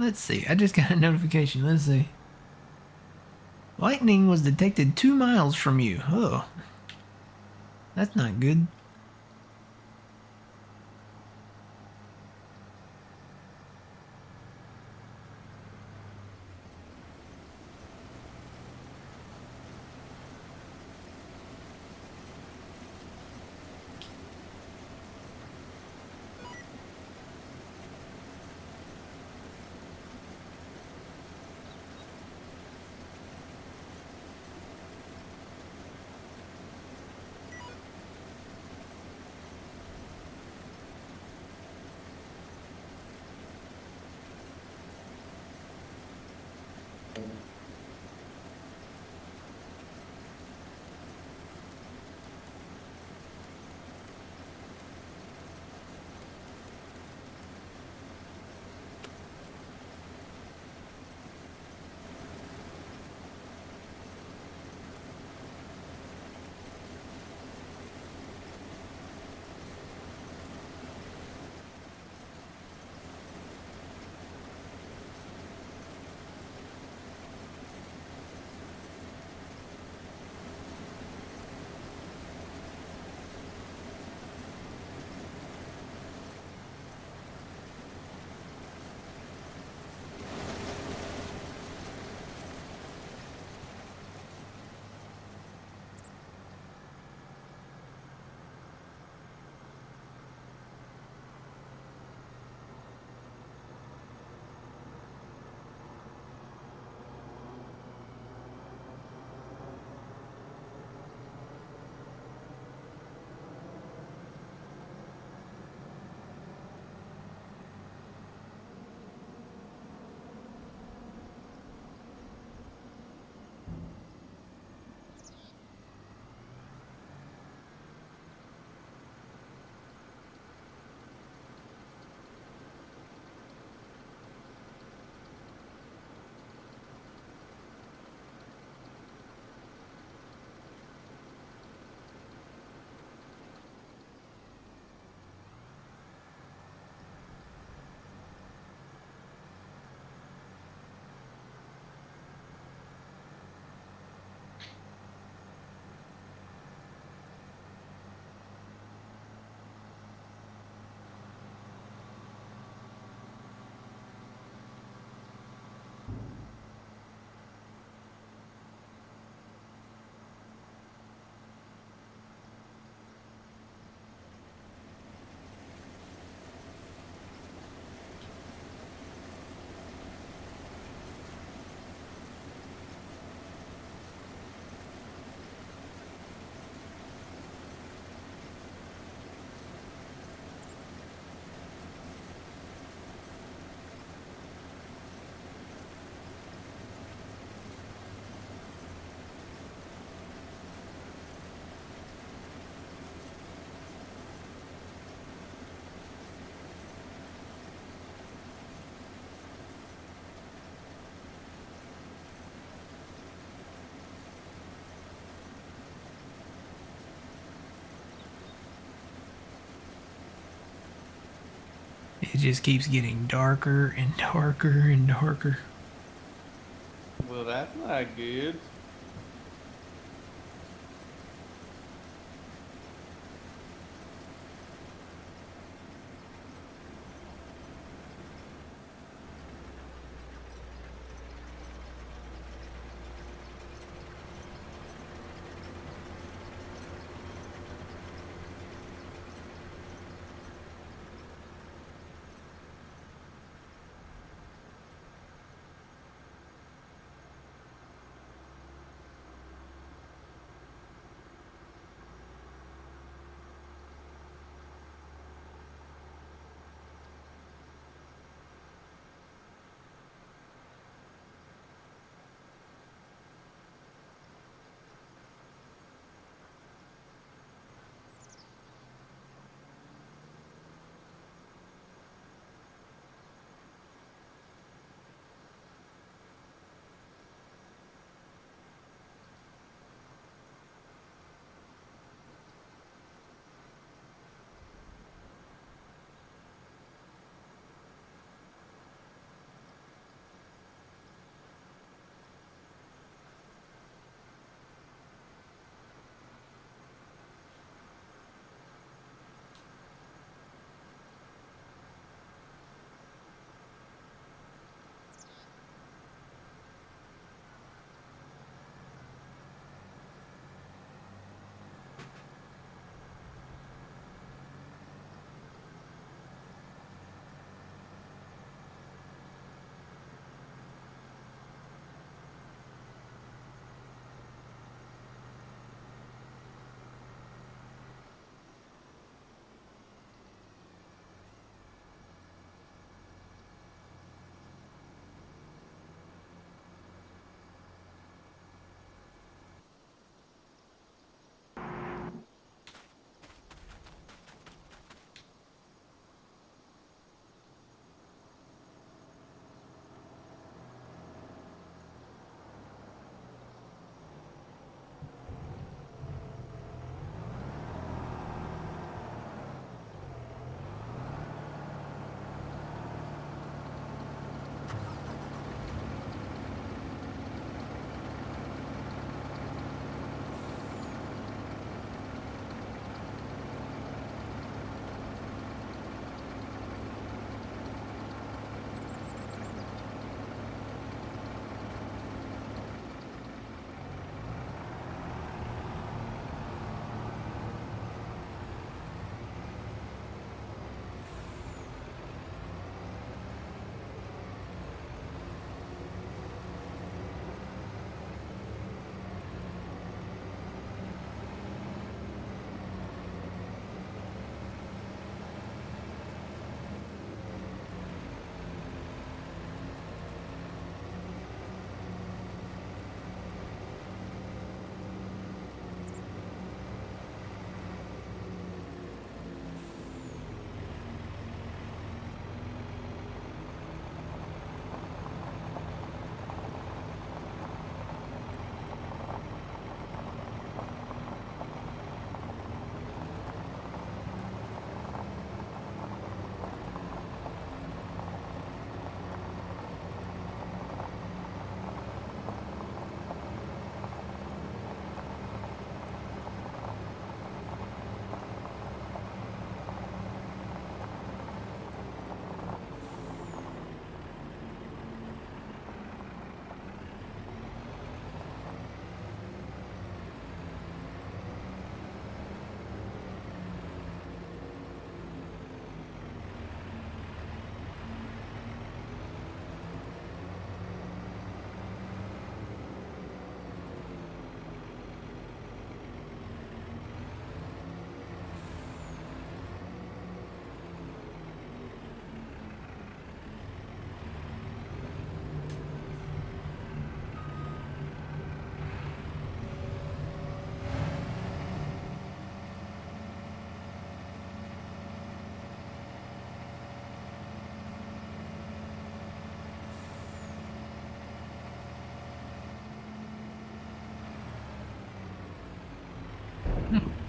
Let's see. I just got a notification. Let's see. Lightning was detected 2 miles from you. Oh. That's not good. It just keeps getting darker and darker and darker. Well, that's not good.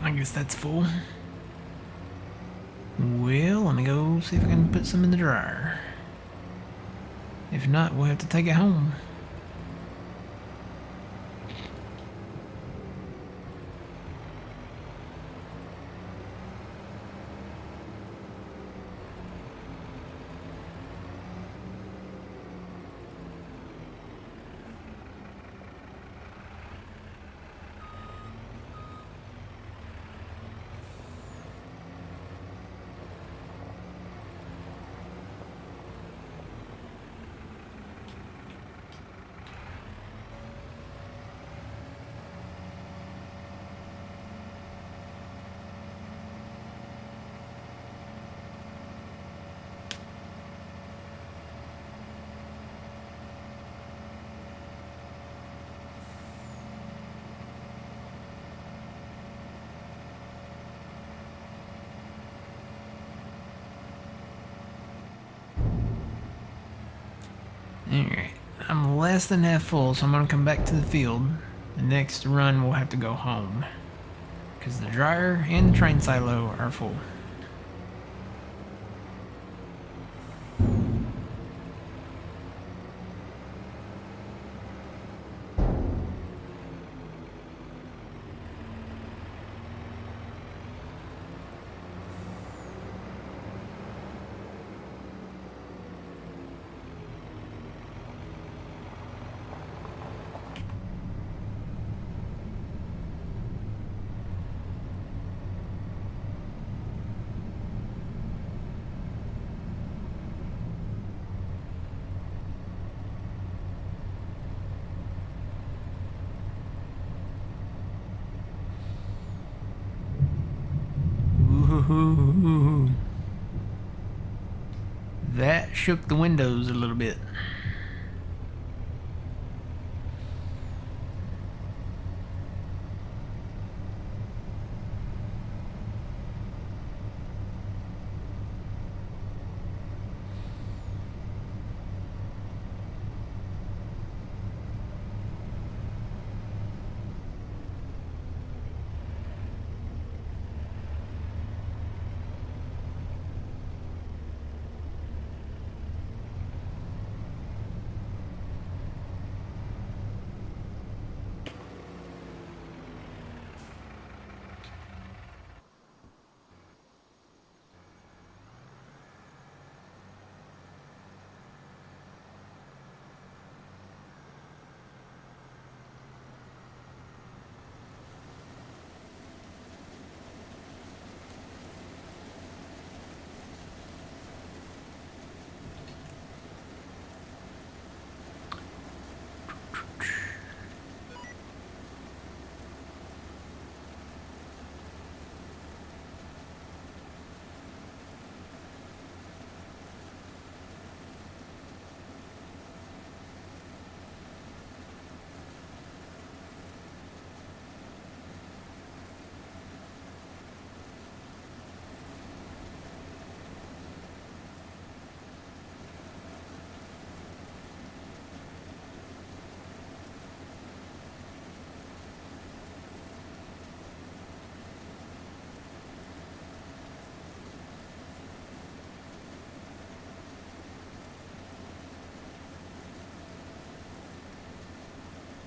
I guess that's full. Well, let me go see if I can put some in the dryer. If not, we'll have to take it home. Alright, I'm less than half full, so I'm going to come back to the field. The next run, we'll have to go home. Because the dryer and the train silo are full. Ooh, that shook the windows a little bit.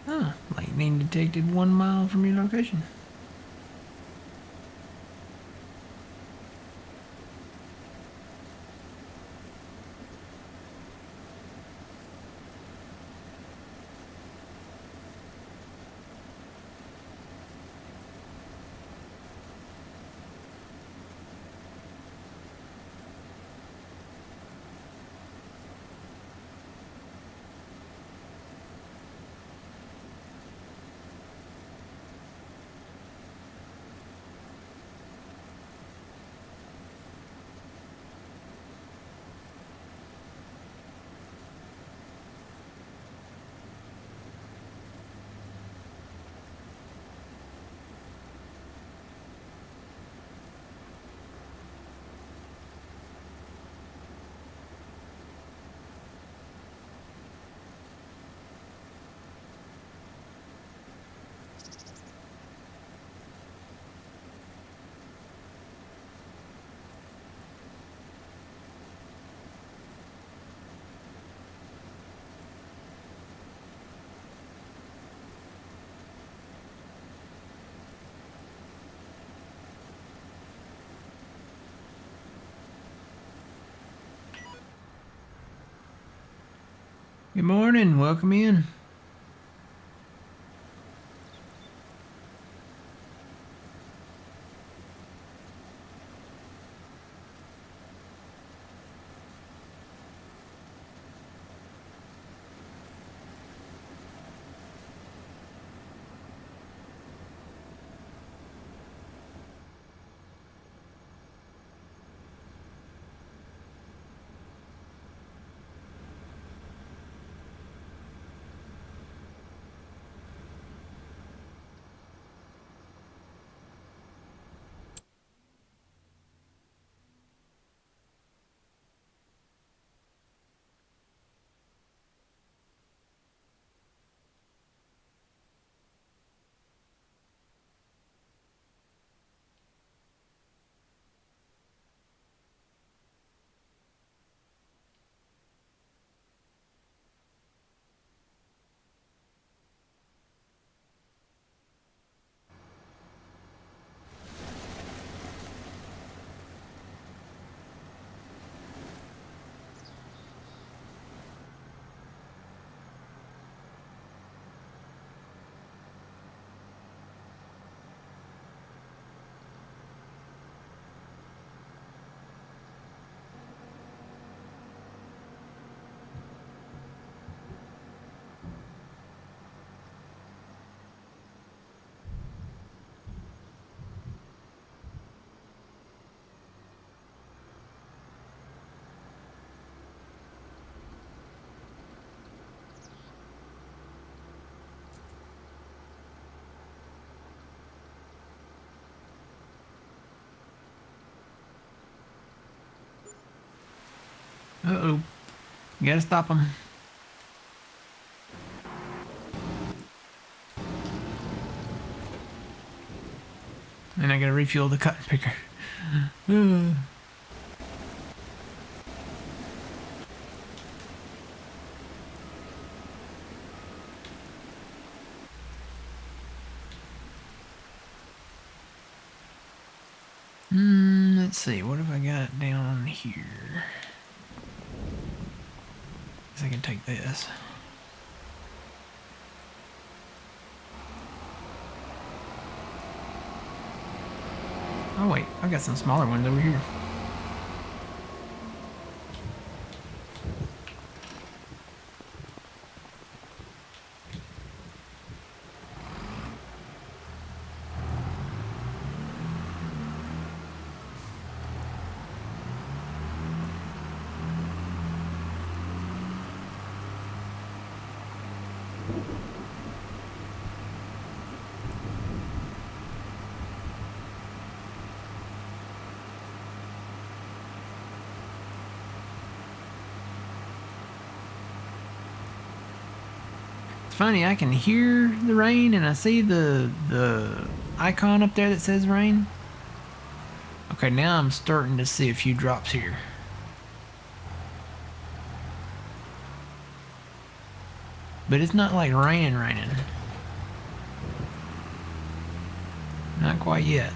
Huh, lightning detected 1 mile from your location. Good morning. Welcome in. Uh-oh. You gotta stop them. And I gotta refuel the cotton picker. Let's see. What have I got down here? Guess I can take this. Oh wait, I've got some smaller ones over here. It's funny, I can hear the rain and I see the icon up there that says rain. Okay, now I'm starting to see a few drops here. But it's not like raining. Not quite yet.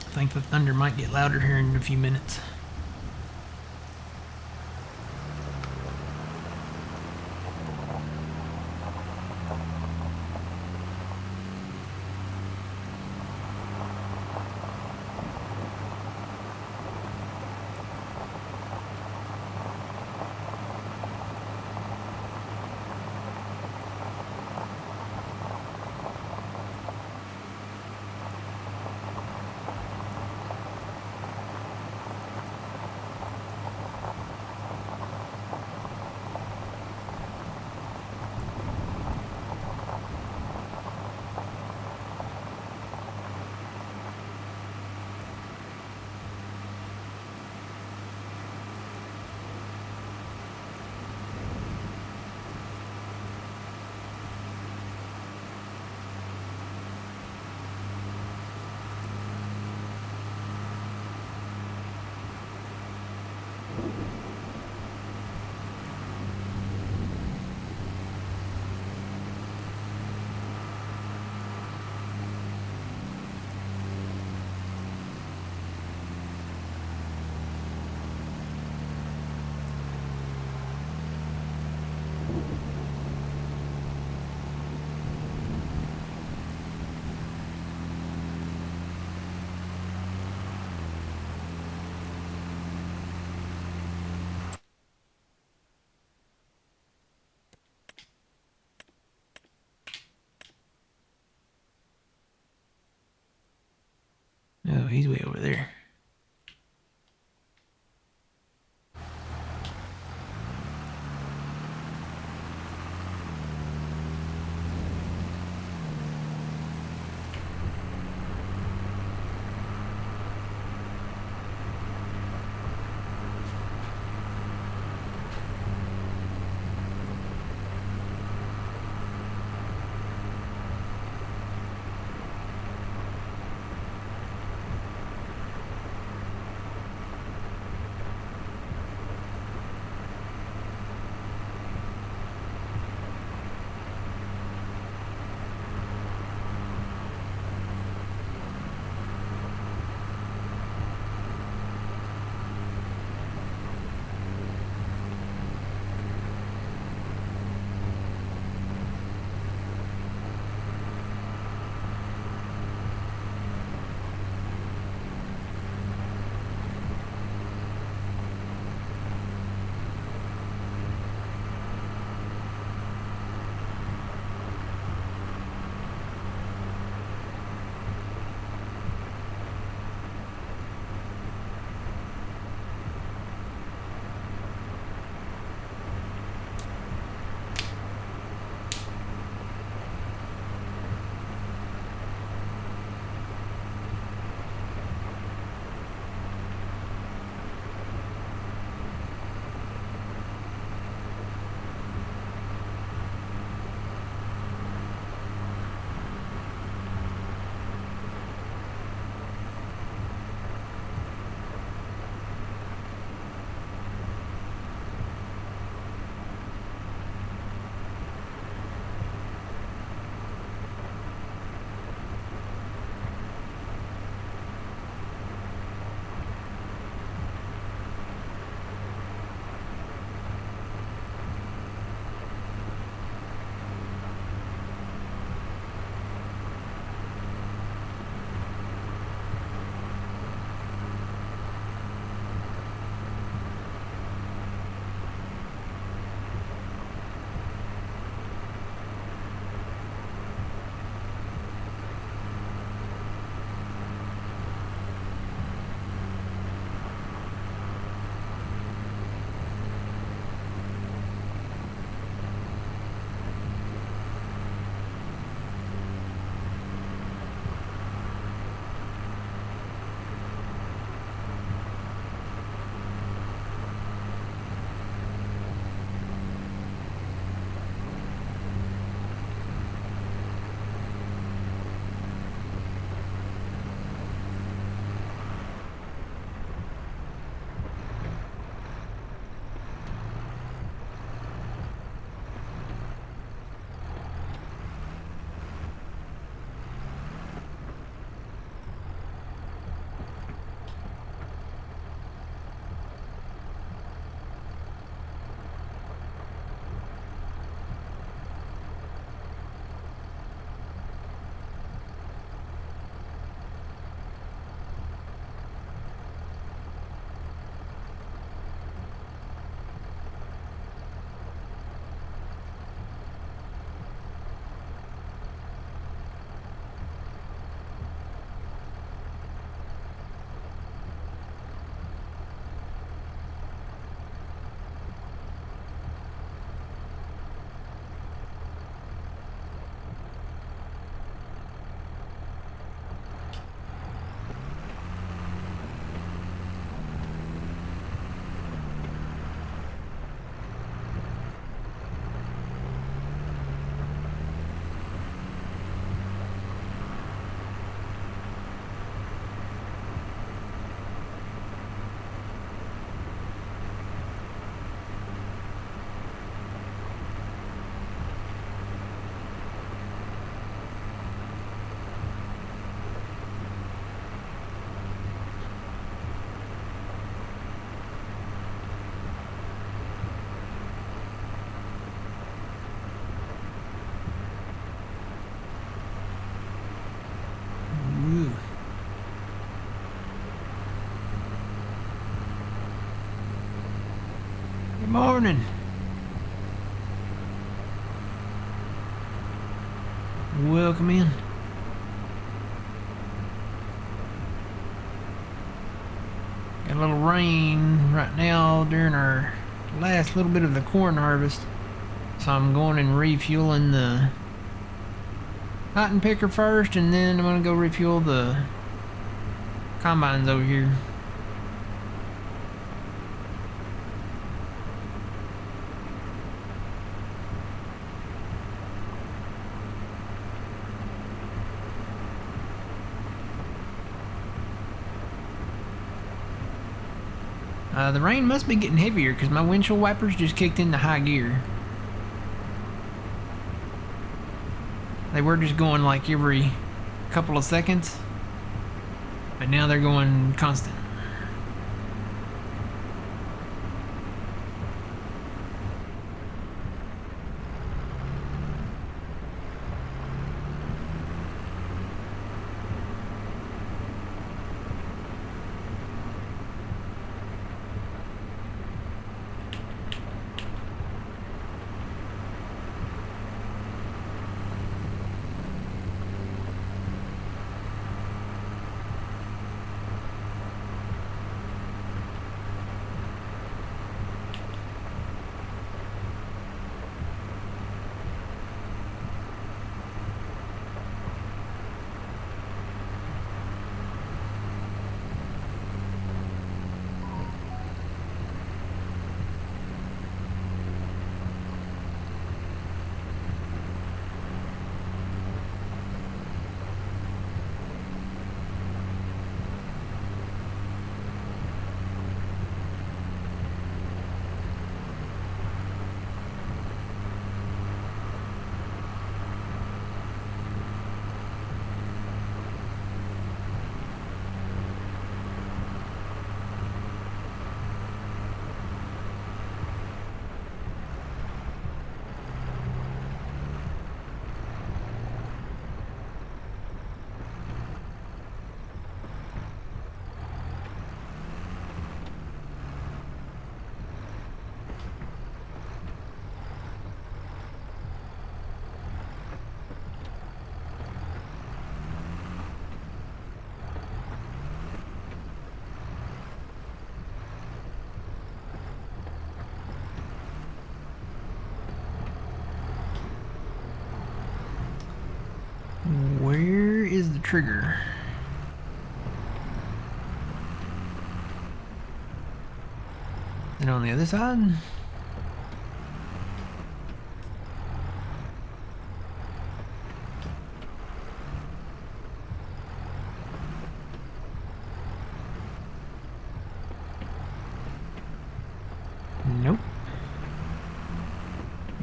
I think the thunder might get louder here in a few minutes. Oh, he's way over there. Morning. Welcome in. Got a little rain right now during our last little bit of the corn harvest. So I'm going and refueling the cotton picker first, and then I'm going to go refuel the combines over here. The rain must be getting heavier because my windshield wipers just kicked into high gear. They were just going like every couple of seconds, but now they're going constant. Where is the trigger? Is it on the other side? Nope.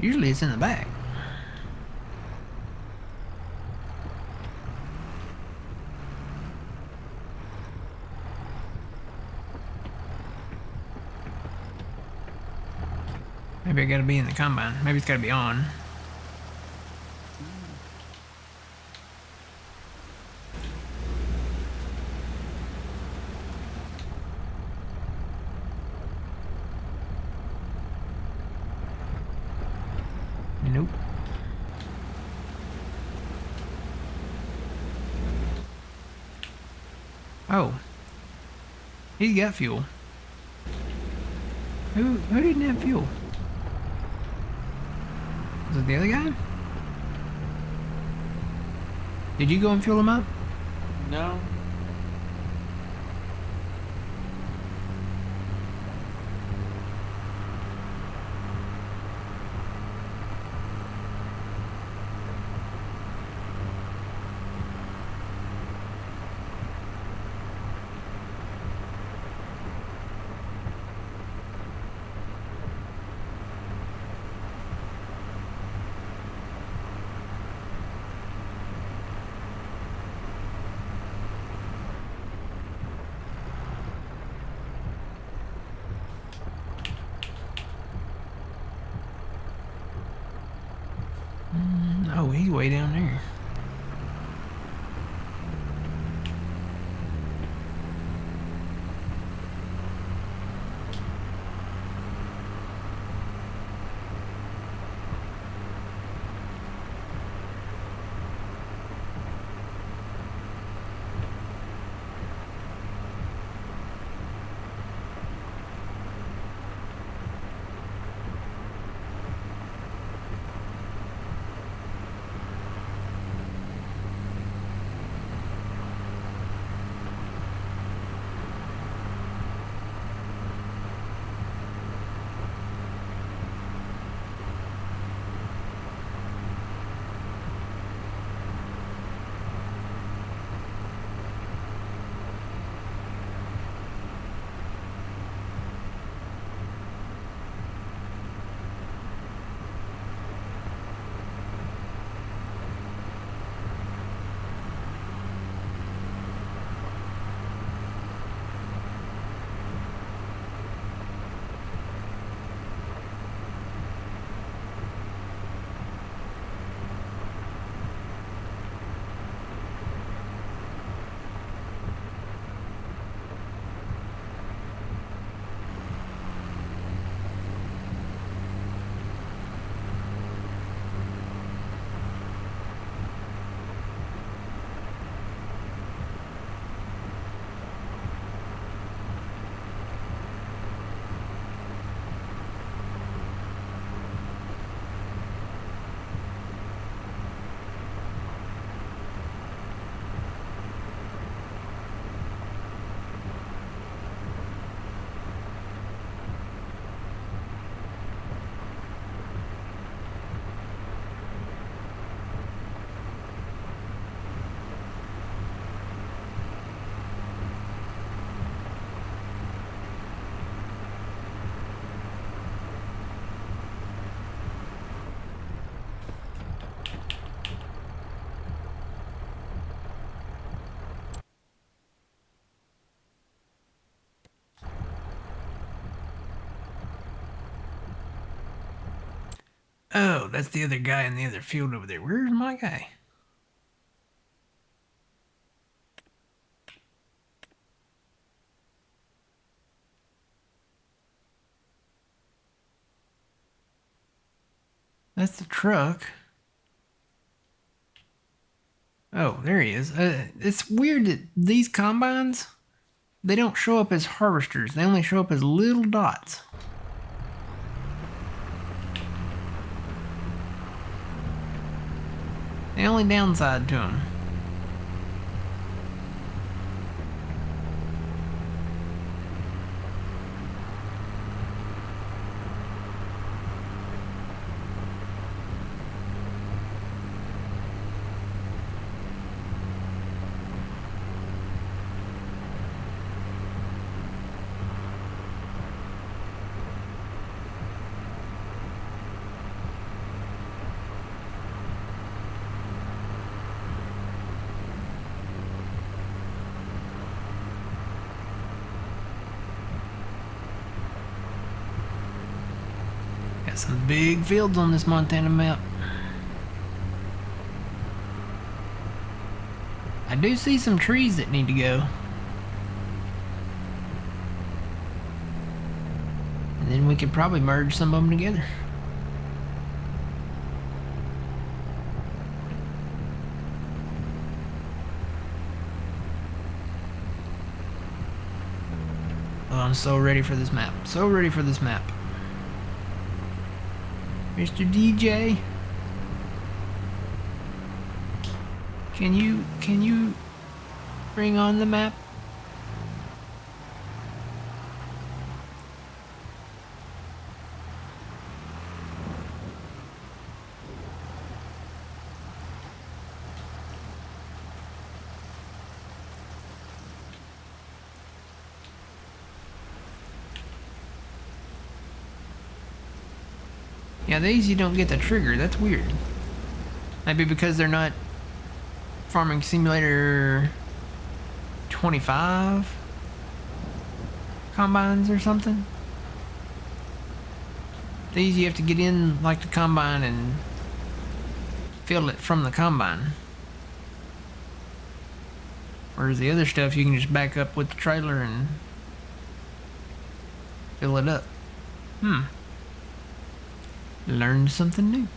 Usually it's in the back. Maybe I gotta be in the combine. Maybe it's gotta be on. Nope. Oh. He's got fuel. Who didn't have fuel? Was it the other guy? Did you go and fuel him up? No. Oh, he's way down there. Oh, that's the other guy in the other field over there. Where's my guy? That's the truck. Oh, there he is. It's weird that these combines, they don't show up as harvesters. They only show up as little dots. The only downside to them. Got some big fields on this Montana map. I do see some trees that need to go. And then we could probably merge some of them together. Oh, I'm so ready for this map. So ready for this map. Mr. DJ, can you bring on the map? Yeah, these you don't get the trigger. That's weird. Maybe because they're not Farming Simulator 25 combines or something. These you have to get in like the combine and fill it from the combine. Whereas the other stuff you can just back up with the trailer and fill it up. Learned something new.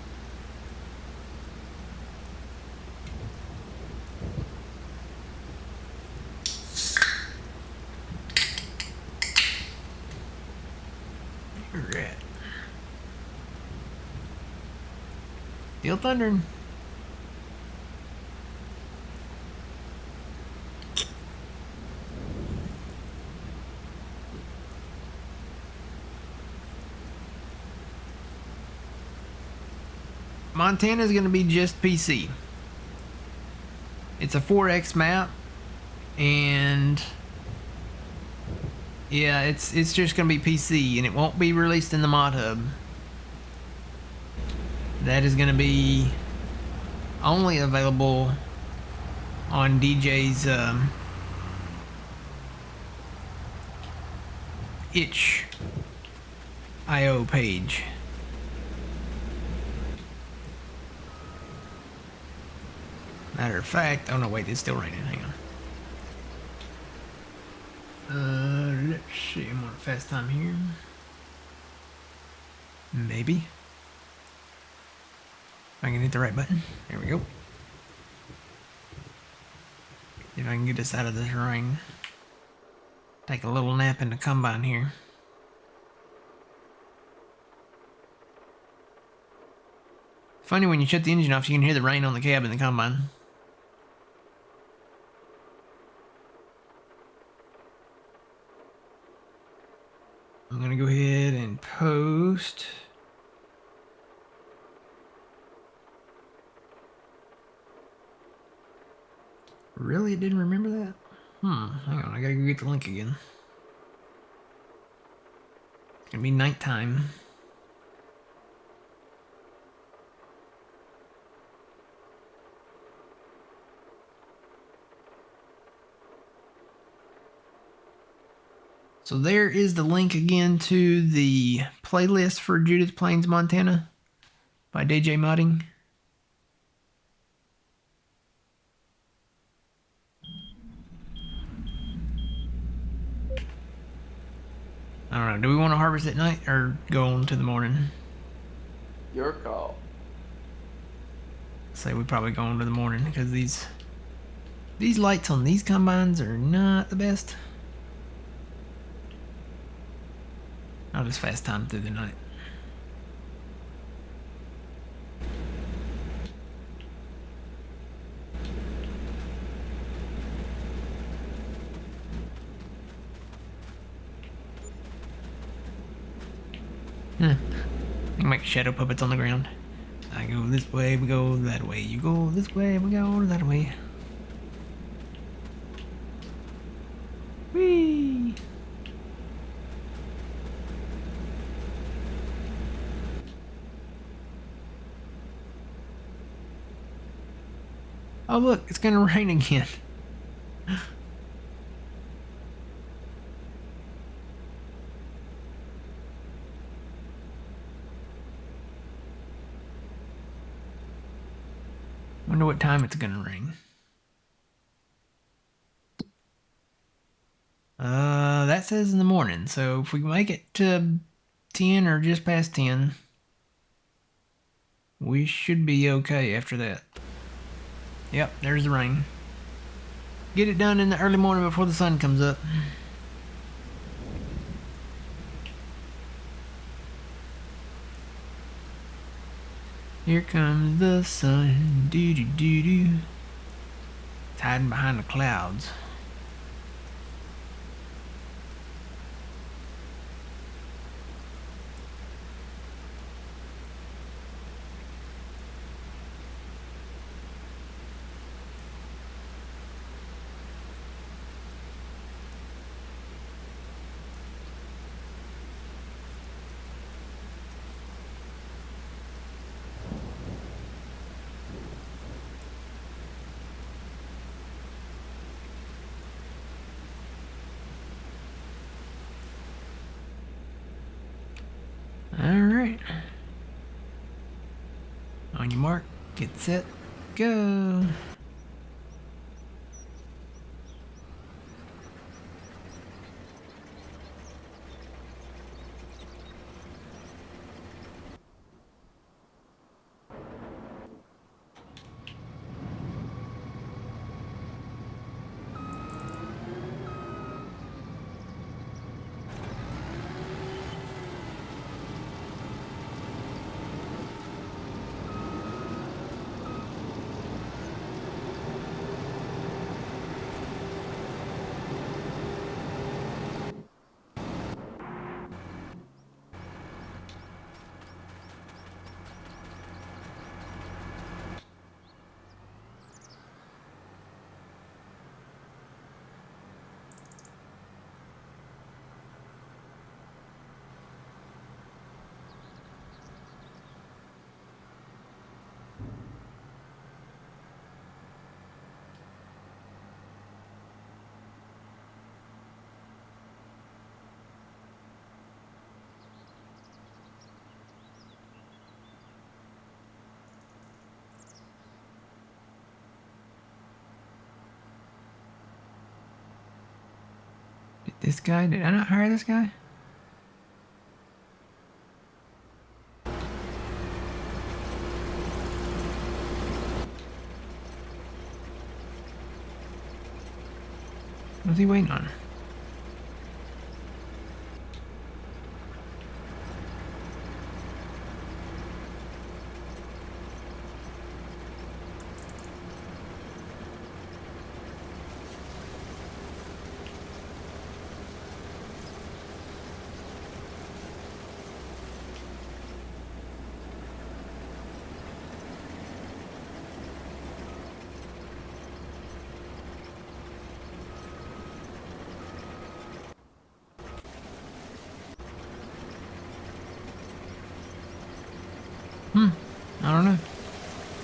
Right. Still thundering. Montana is going to be just PC. It's a 4X map, and yeah, it's just going to be PC, and it won't be released in the mod hub. That is going to be only available on DJ's itch.io page. Matter of fact, oh no, wait, it's still raining. Hang on. Let's see. I'm on a fast time here. Maybe. I can hit the right button. There we go. See if I can get us out of this rain. Take a little nap in the combine here. Funny when you shut the engine off, you can hear the rain on the cab in the combine. I'm gonna go ahead and post. Really? It didn't remember that? Hang on, I gotta go get the link again. It's gonna be nighttime. So there is the link again to the playlist for Judith Plains, Montana. by DJ Mudding. I don't know. Do we want to harvest at night or go on to the morning? Your call. Say we probably go on to the morning because these lights on these combines are not the best. I'll just fast time through the night. I can make shadow puppets on the ground. I go this way, we go that way. You go this way, we go that way. Whee! Oh look, it's gonna rain again. Wonder what time it's gonna rain. That says in the morning, so if we make it to 10 or just past 10, we should be okay after that. Yep, there's the rain. Get it done in the early morning before the sun comes up. Here comes the sun, doo doo doo doo. It's hiding behind the clouds. Alright. On your mark, get set, go. This guy, did I not hire this guy? What's he waiting on? I don't know.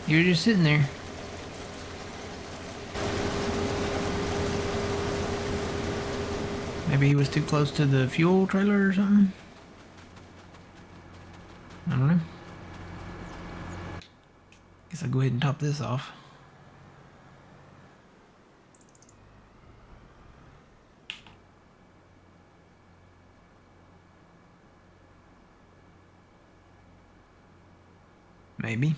You're just sitting there. Maybe he was too close to the fuel trailer or something? I don't know. Guess I'll go ahead and top this off. Maybe.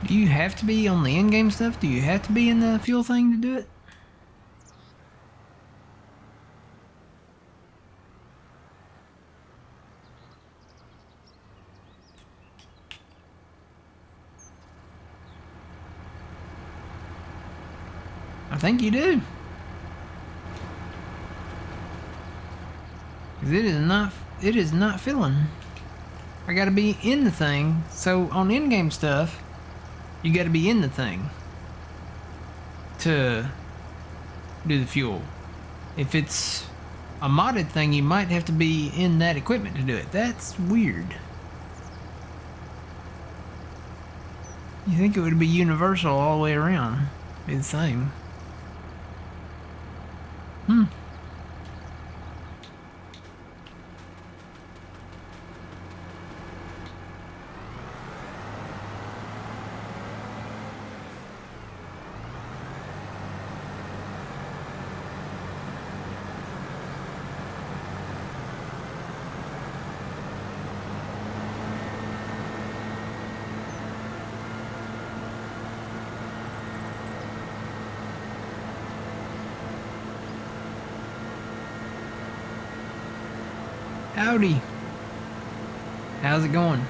Do you have to be on the in-game stuff? Do you have to be in the fuel thing to do it? I think you do. Cause it is not filling. I gotta be in the thing. So on in-game stuff, you gotta be in the thing to do the fuel. If it's a modded thing, you might have to be in that equipment to do it. That's weird. You think it would be universal all the way around? Be the same. Howdy. How's it going?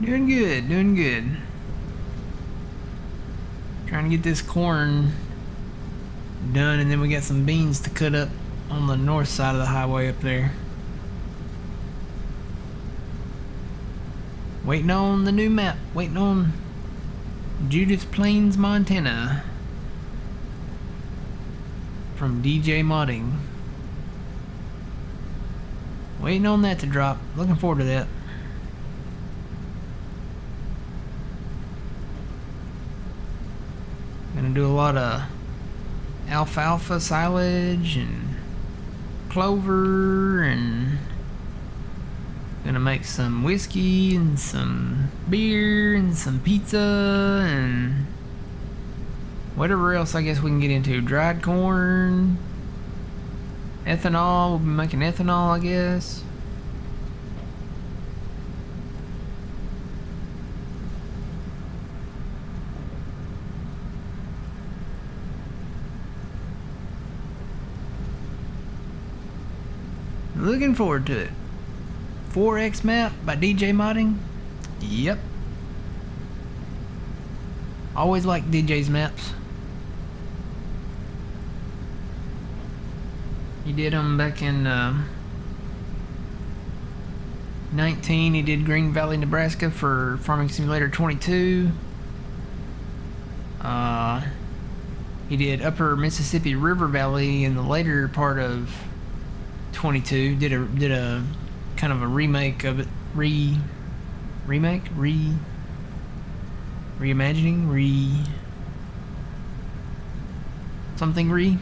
Doing good, doing good. Trying to get this corn done, and then we got some beans to cut up on the north side of the highway up there. Waiting on the new map. Waiting on Judith Plains, Montana. From DJ Modding. Waiting on that to drop. Looking forward to that. Gonna do a lot of alfalfa silage and clover, and gonna make some whiskey and some beer and some pizza and whatever else I guess we can get into. Dried corn, ethanol. We'll be making ethanol, I guess. Looking forward to it. 4X map by DJ Modding. Yep. Always like DJ's maps. He did them back in 19. He did Green Valley, Nebraska for Farming Simulator 22. He did Upper Mississippi River Valley in the later part of 22. Did a kind of a remake of it. Reimagining? Something.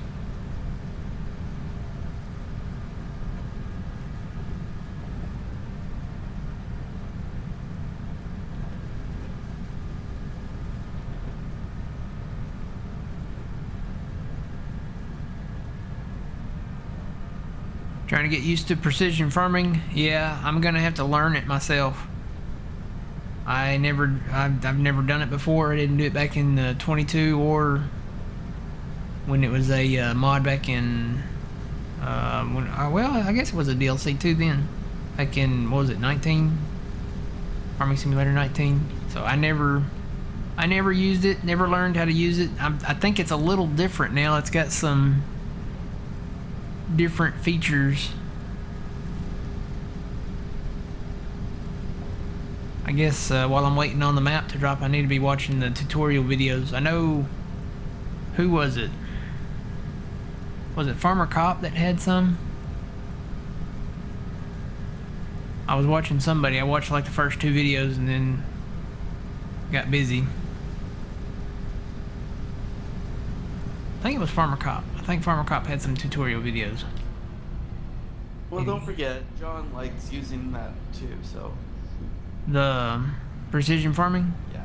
Trying to get used to precision farming. Yeah, I'm gonna have to learn it myself. I've never done it before. I didn't do it back in 22 or when it was a mod back in well, I guess it was a DLC too then. Back in, what was it, 19? Farming Simulator 19. So I never used it, never learned how to use it. I think it's a little different now. It's got some different features. I guess while I'm waiting on the map to drop, I need to be watching the tutorial videos. I know, who was it? Was it Farmer Cop that had some? I was watching somebody. I watched like the first 2 videos and then got busy. I think it was Farmer Cop. I think Farmer Cop had some tutorial videos. Well, don't forget, John likes using that too, so. The precision farming? Yeah.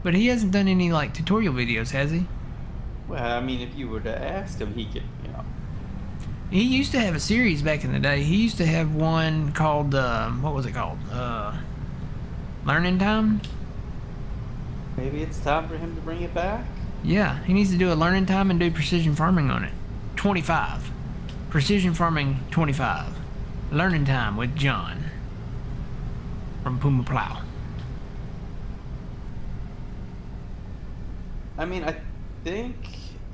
But he hasn't done any like tutorial videos, has he? Well, I mean, if you were to ask him, he could, you know. He used to have a series back in the day. He used to have one called, what was it called? Learning Time? Maybe it's time for him to bring it back? Yeah, he needs to do a learning time and do precision farming on it. 25. Precision farming 25. Learning time with John from Puma Plow. I mean, I think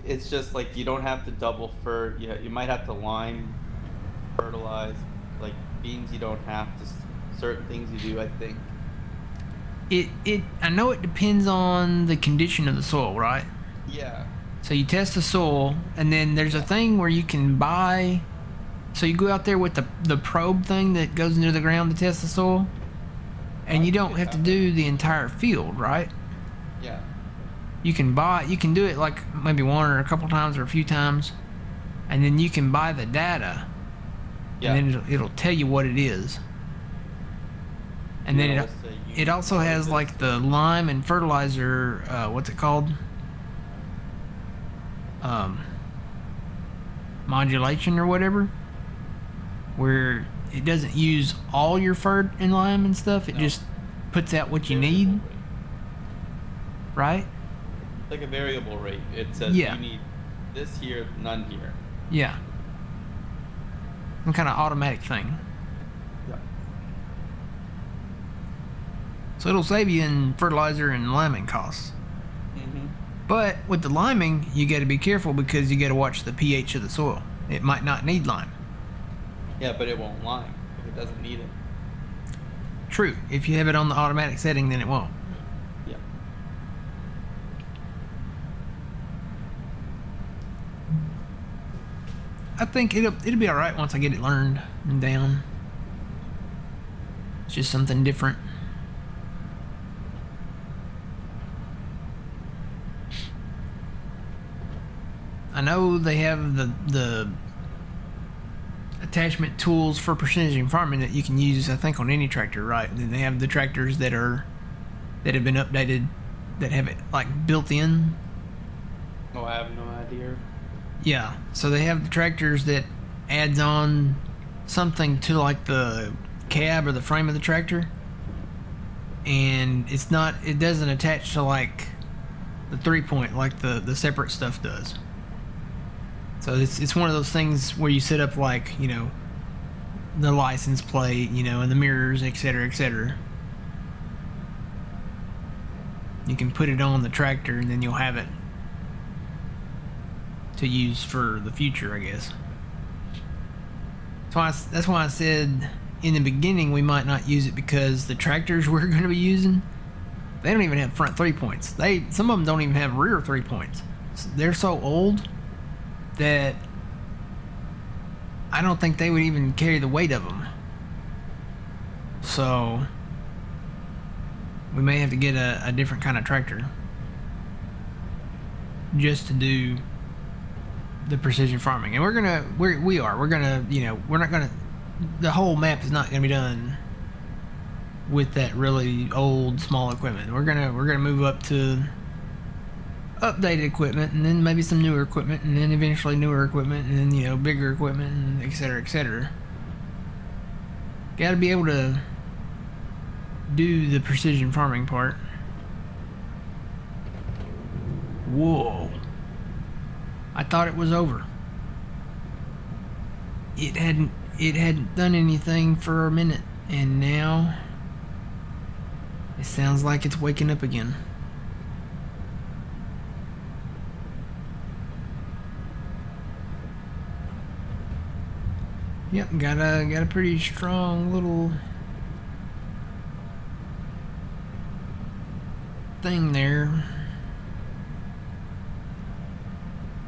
it's just like you don't have to double you might have to lime, fertilize, like beans you don't have to, certain things you do, I think. I know it depends on the condition of the soil, right? Yeah. So you test the soil, and then there's a thing where you can buy. So you go out there with the probe thing that goes into the ground to test the soil, and you don't have to do the entire field, right? Yeah. You can do it like maybe one or a couple times or a few times, and then you can buy the data, Yeah. and then it'll tell you what it is. And then it also has like the lime and fertilizer, what's it called? Modulation or whatever, where it doesn't use all your fert and lime and stuff. It just puts out what you need, right? Like a variable rate. It says you need this here, none here. Yeah. Some kind of automatic thing. Yeah. So it'll save you in fertilizer and liming costs. Mm-hmm. But with the liming, you got to be careful because you got to watch the pH of the soil. It might not need lime. Yeah, but it won't lime if it doesn't need it. True. If you have it on the automatic setting, then it won't. Yeah. I think it'll be all right once I get it learned and down. It's just something different. know they have the attachment tools for precision farming that you can use, I think, on any tractor, right? And then they have the tractors that have been updated, that have it like built in. Oh, I have no idea. Yeah, so they have the tractors that adds on something to like the cab or the frame of the tractor, and it doesn't attach to like the 3-point like the separate stuff does. So it's one of those things where you set up like, you know, the license plate, you know, and the mirrors, etc., etc. You can put it on the tractor, and then you'll have it to use for the future, I guess. That's why I said in the beginning we might not use it, because the tractors we're going to be using, they don't even have front 3-points. Some of them don't even have rear 3-points. They're so old that I don't think they would even carry the weight of them. So we may have to get a different kind of tractor just to do the precision farming. And we're gonna, you know, we're not gonna, the whole map is not gonna be done with that really old small equipment. We're gonna move up to updated equipment, and then maybe some newer equipment, and then eventually newer equipment, and then, you know, bigger equipment, and etc., etc. Got to be able to do the precision farming part. Whoa. I thought it was over. It hadn't done anything for a minute, and now it sounds like it's waking up again. Yep, got a pretty strong little thing there.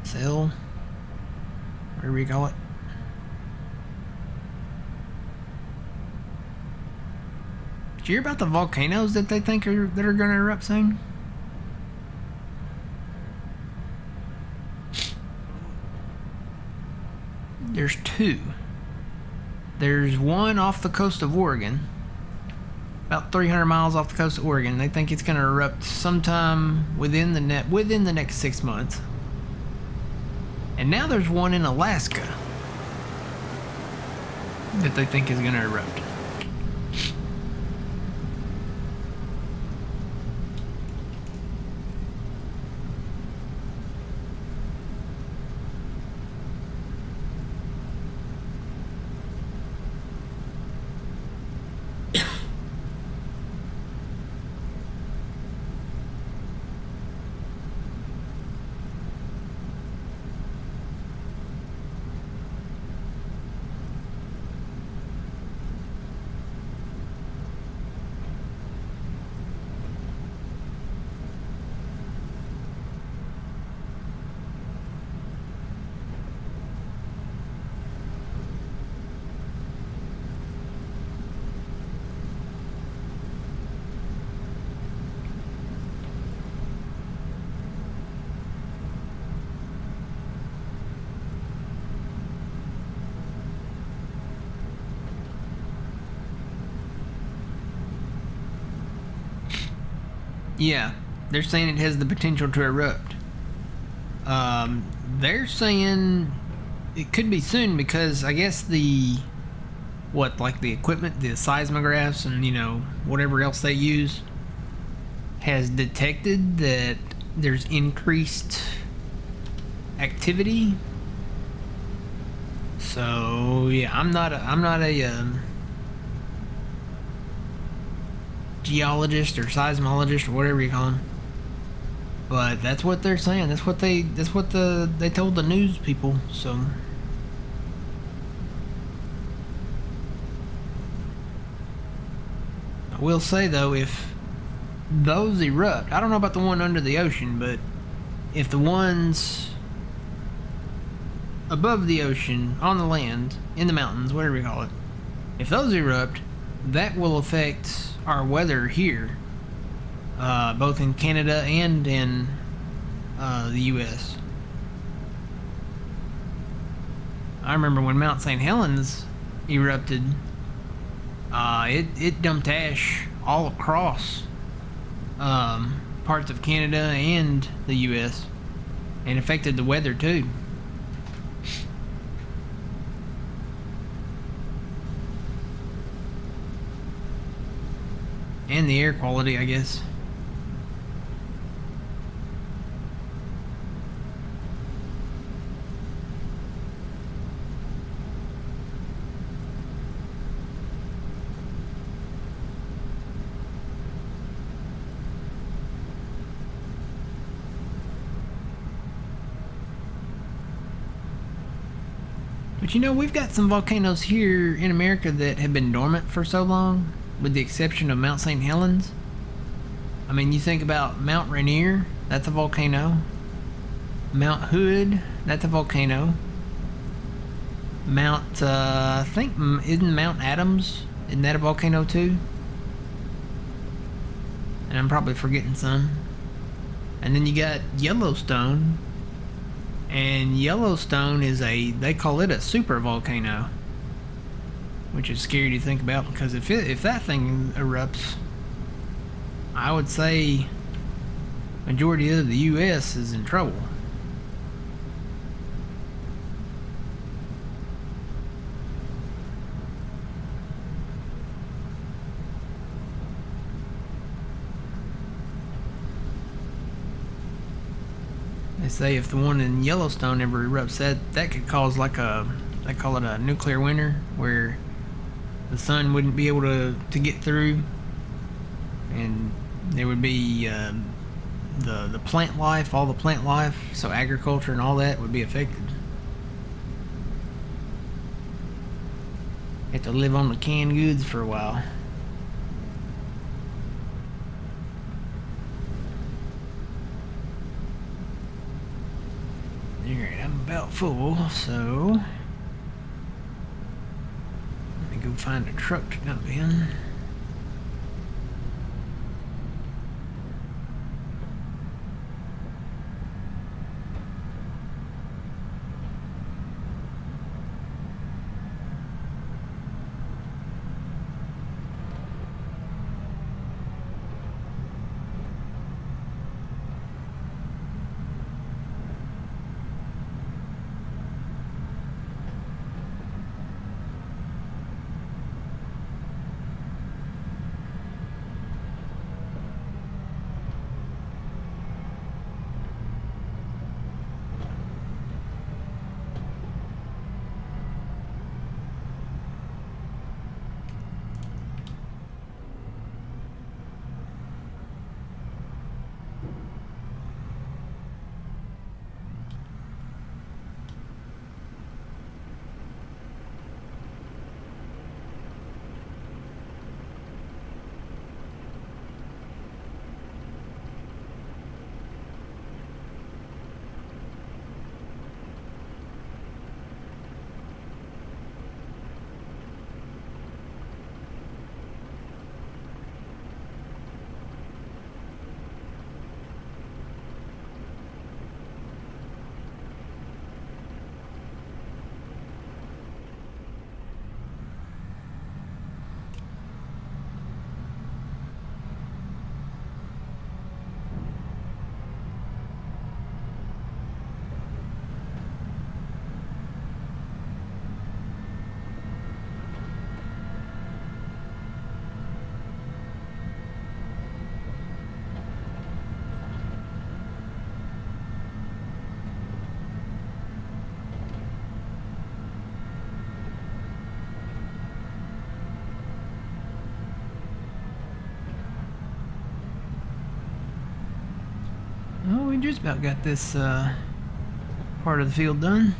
Cell, whatever you call it. Did you hear about the volcanoes that they think are going to erupt soon? There's two. There's one off the coast of Oregon, about 300 miles off the coast of Oregon. They think it's going to erupt sometime within the next 6 months. And now there's one in Alaska that they think is going to erupt. Yeah, they're saying it has the potential to erupt. They're saying it could be soon, because I guess the equipment, the seismographs, and, you know, whatever else they use, has detected that there's increased activity. So yeah, I'm not a geologist or seismologist or whatever you call them, but that's what they're saying. That's what they told the news people. So I will say though, if those erupt, I don't know about the one under the ocean, but if the ones above the ocean, on the land, in the mountains, whatever you call it, if those erupt, that will affect our weather here, both in Canada and in the U.S. I remember when Mount St. Helens erupted, it dumped ash all across parts of Canada and the U.S. and affected the weather too. And the air quality, I guess. But you know, we've got some volcanoes here in America that have been dormant for so long, with the exception of Mount St. Helens. I mean, you think about Mount Rainier, that's a volcano. Mount Hood, that's a volcano. Mount, I think, isn't Mount Adams, isn't that a volcano too? And I'm probably forgetting some. And then you got Yellowstone. And Yellowstone is they call it a super volcano, which is scary to think about, because if that thing erupts, I would say majority of the U.S. is in trouble. They say if the one in Yellowstone ever erupts, that could cause like they call it a nuclear winter, where the sun wouldn't be able to get through, and there would be the plant life, all the plant life, so agriculture and all that would be affected. Have to live on the canned goods for a while. Alright, I'm about full, so let me go find a truck to dump in. Oh, we just about got this part of the field done.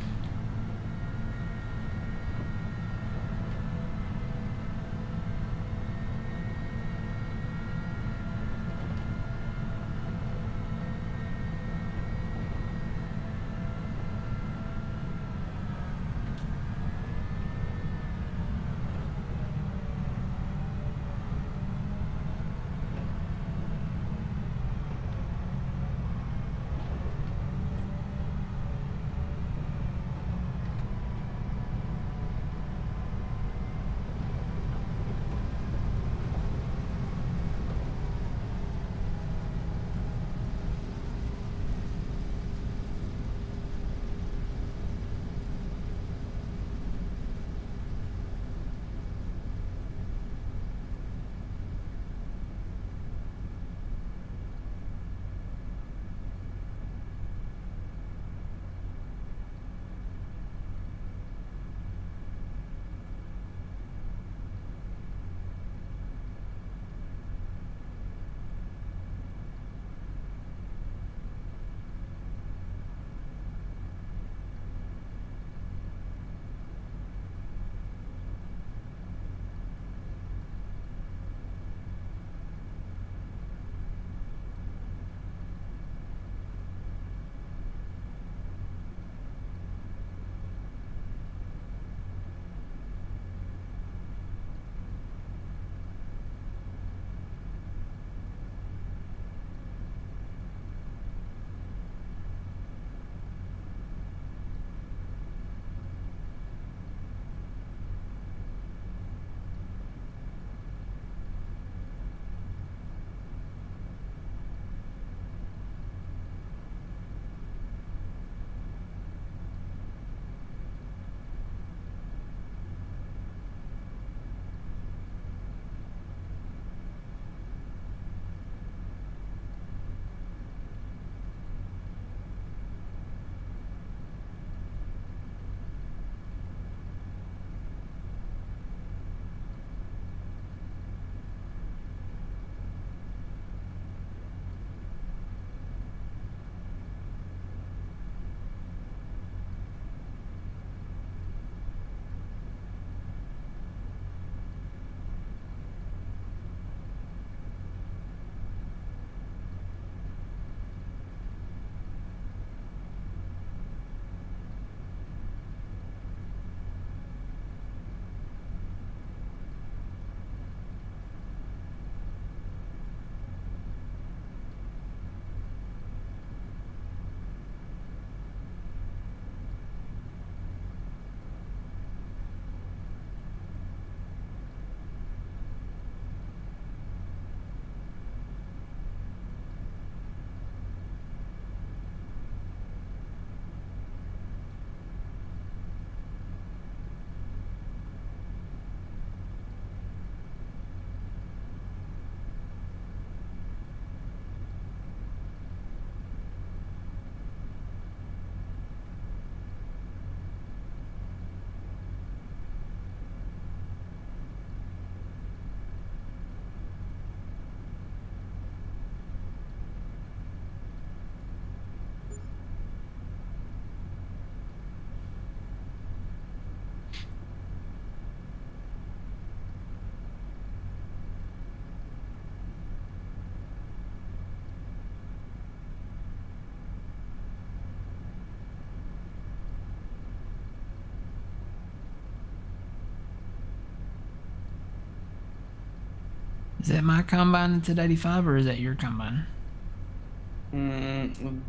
Is that my combine that's at 85, or is that your combine?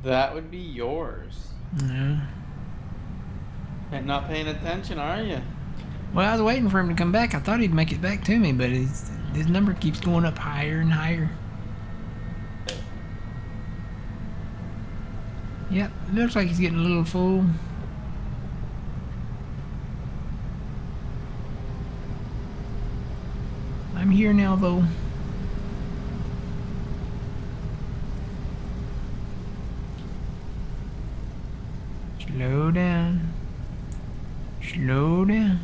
That would be yours. No. And not paying attention, are you? Well, I was waiting for him to come back. I thought he'd make it back to me, but his number keeps going up higher and higher. Yep, it looks like he's getting a little full. I'm here now, though. Slow down. Slow down.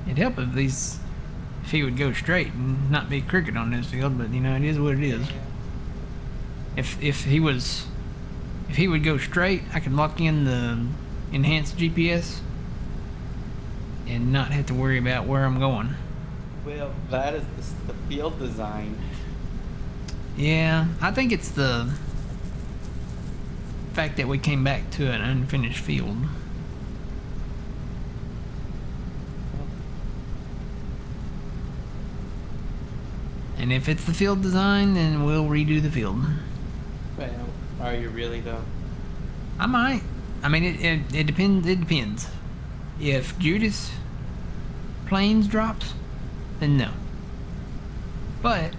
It'd help if he would go straight and not be crooked on this field, but you know, it is what it is. If he would go straight, I could lock in the enhanced GPS and not have to worry about where I'm going. Well, that is the field design. Yeah, I think it's the fact that we came back to an unfinished field. And if it's the field design, then we'll redo the field. Well, are you really though? I might. I mean, it depends. It depends. If Judas Plains drops, then no. But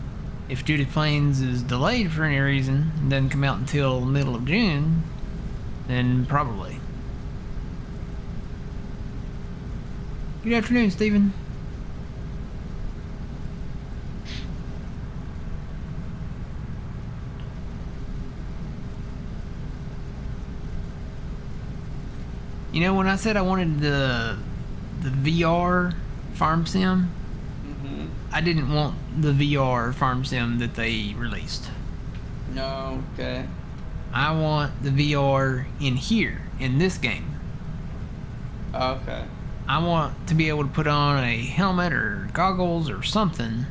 if Judas Plains is delayed for any reason and doesn't come out until the middle of June, then probably. Good afternoon, Stephen. You know, when I said I wanted the VR farm sim, I didn't want the VR farm sim that they released. No, okay. I want the VR in here, in this game. Okay. I want to be able to put on a helmet or goggles or something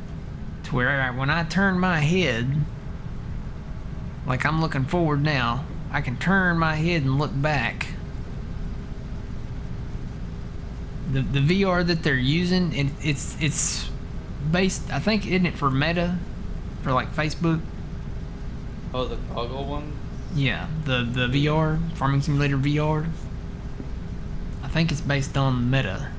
to where when I turn my head, like I'm looking forward now, I can turn my head and look back. The VR that they're using, it's based, I think, isn't it for Meta, for like Facebook? Oh, the goggle one? Yeah, the VR, Farming Simulator VR. I think it's based on Meta.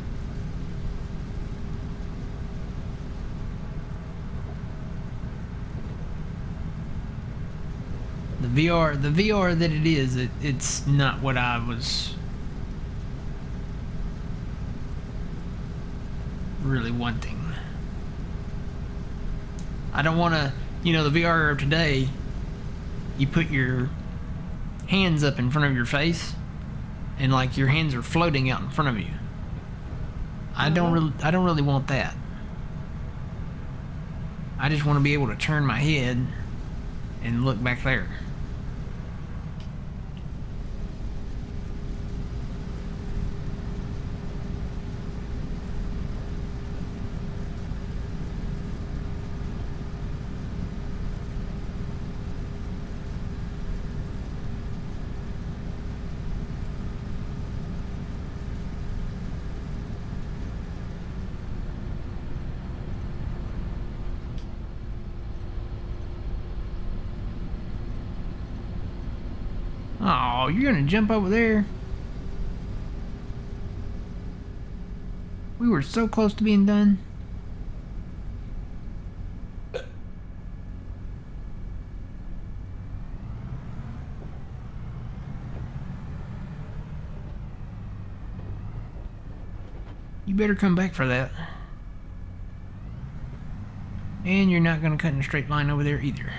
The VR that it is, it's not what I was really wanting. I don't want to, you know, the VR of today, you put your hands up in front of your face and like your hands are floating out in front of you. I don't really want that. I just want to be able to turn my head and look back there. Oh, you're gonna jump over there? We were so close to being done. You better come back for that. And you're not gonna cut in a straight line over there either.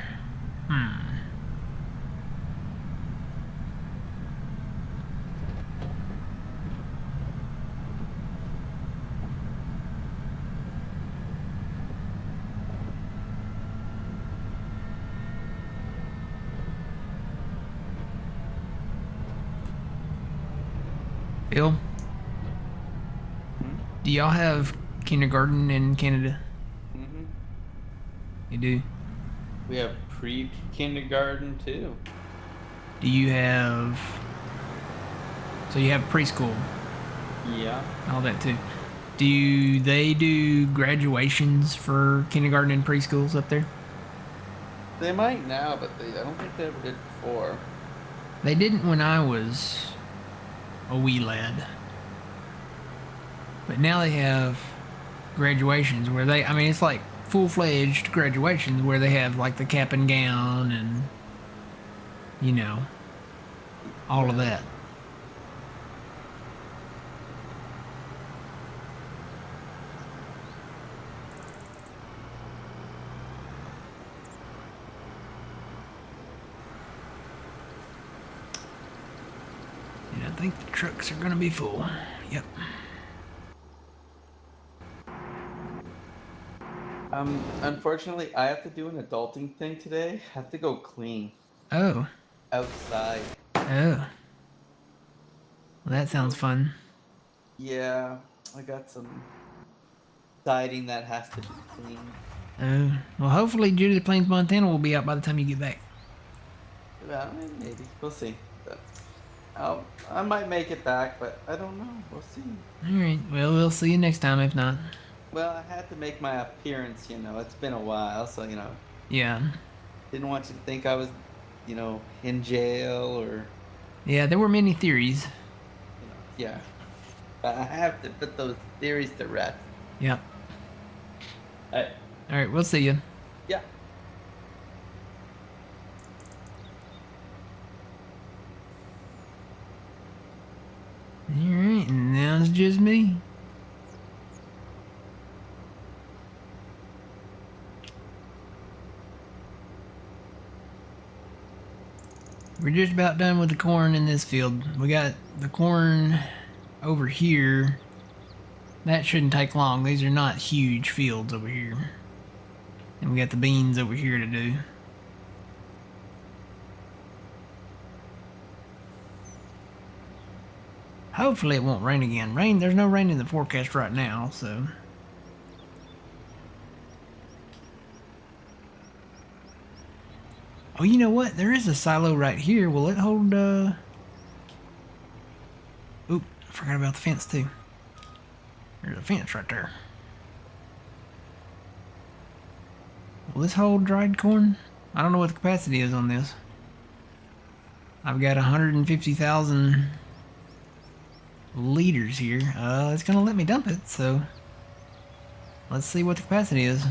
Phil, do y'all have kindergarten in Canada? Mm-hmm. You do? We have pre-kindergarten too. Do you have... So you have preschool. Yeah. all that too. Do they do graduations for kindergarten and preschools up there? They might now, but I don't think they ever did before. They didn't when I was a wee lad, but now they have graduations where I mean, it's like full fledged graduations where they have like the cap and gown and, you know, all of Right. that. And I think the trucks are going to be full. Yep. Unfortunately, I have to do an adulting thing today. I have to go clean Oh. outside. Oh. Well, that To sounds go. fun. Yeah, I got some siding that has to be cleaned. Oh. Well, hopefully Judith Plains, Montana will be out by the time you get back. Well, maybe we'll see. But I might make it back, but I don't know. We'll see. All right. Well, we'll see you next time if not. Well, I had to make my appearance. It's been a while, so Yeah. didn't want you to think I was, in jail or, Yeah, there were many theories. yeah. But I have to put those theories to rest. Yep. I, All right. We'll see you. yeah. All right. And now it's just me. We're just about done with the corn in this field. We got the corn over here. That shouldn't take long. These are not huge fields over here. And we got the beans over here to do. Hopefully it won't rain again. There's no rain in the forecast right now, so. Oh, you know what? There is a silo right here. Will it hold, Oop, I forgot about the fence too. There's a fence right there. Will this hold dried corn? I don't know what the capacity is on this. I've got 150,000 liters here. It's gonna let me dump it, so let's see what the capacity is.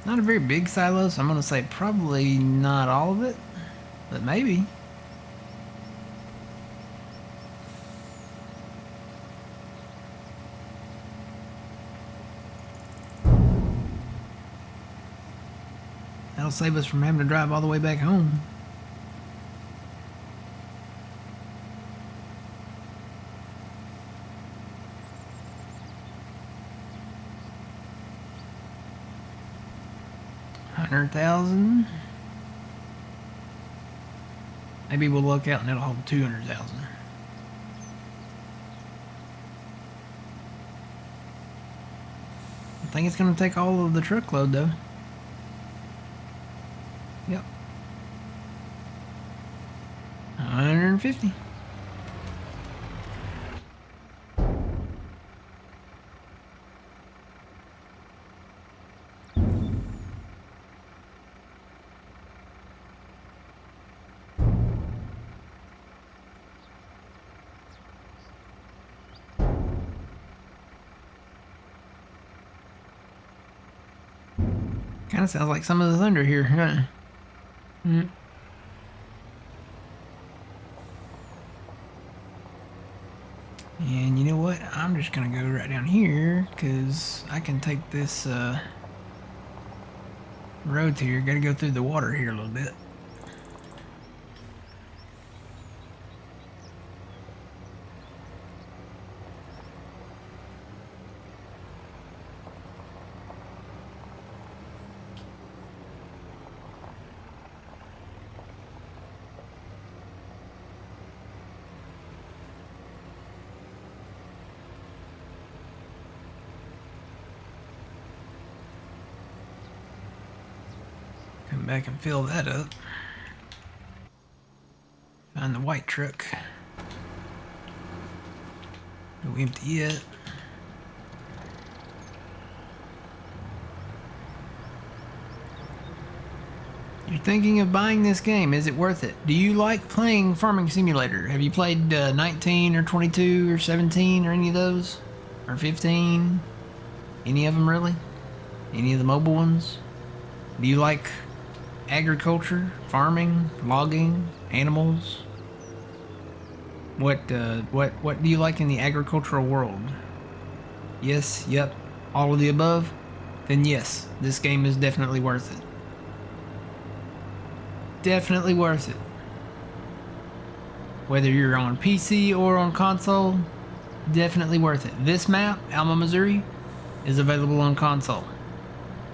Not a very big silo, so I'm gonna say probably not all of it, but maybe. That'll save us from having to drive all the way back home. $100,000. Maybe we'll look out and it'll hold 200,000. I think it's gonna take all of the truckload though. Yep. 150. Kind of sounds like some of the thunder here, huh? Mm. And you know what? I'm just gonna go right down here because I can take this road here. Gotta go through the water here a little bit. Come back and fill that up. Find the white truck. No empty yet. You're thinking of buying this game. Is it worth it? Do you like playing Farming Simulator? Have you played 19 or 22 or 17 or any of those? Or 15? Any of them really? Any of the mobile ones? Do you like agriculture, farming, logging, animals? What do you like in the agricultural world? Yes, yep, all of the above? Then yes, this game is definitely worth it. Definitely worth it. Whether you're on PC or on console, definitely worth it. This map, Alma, Missouri, is available on console.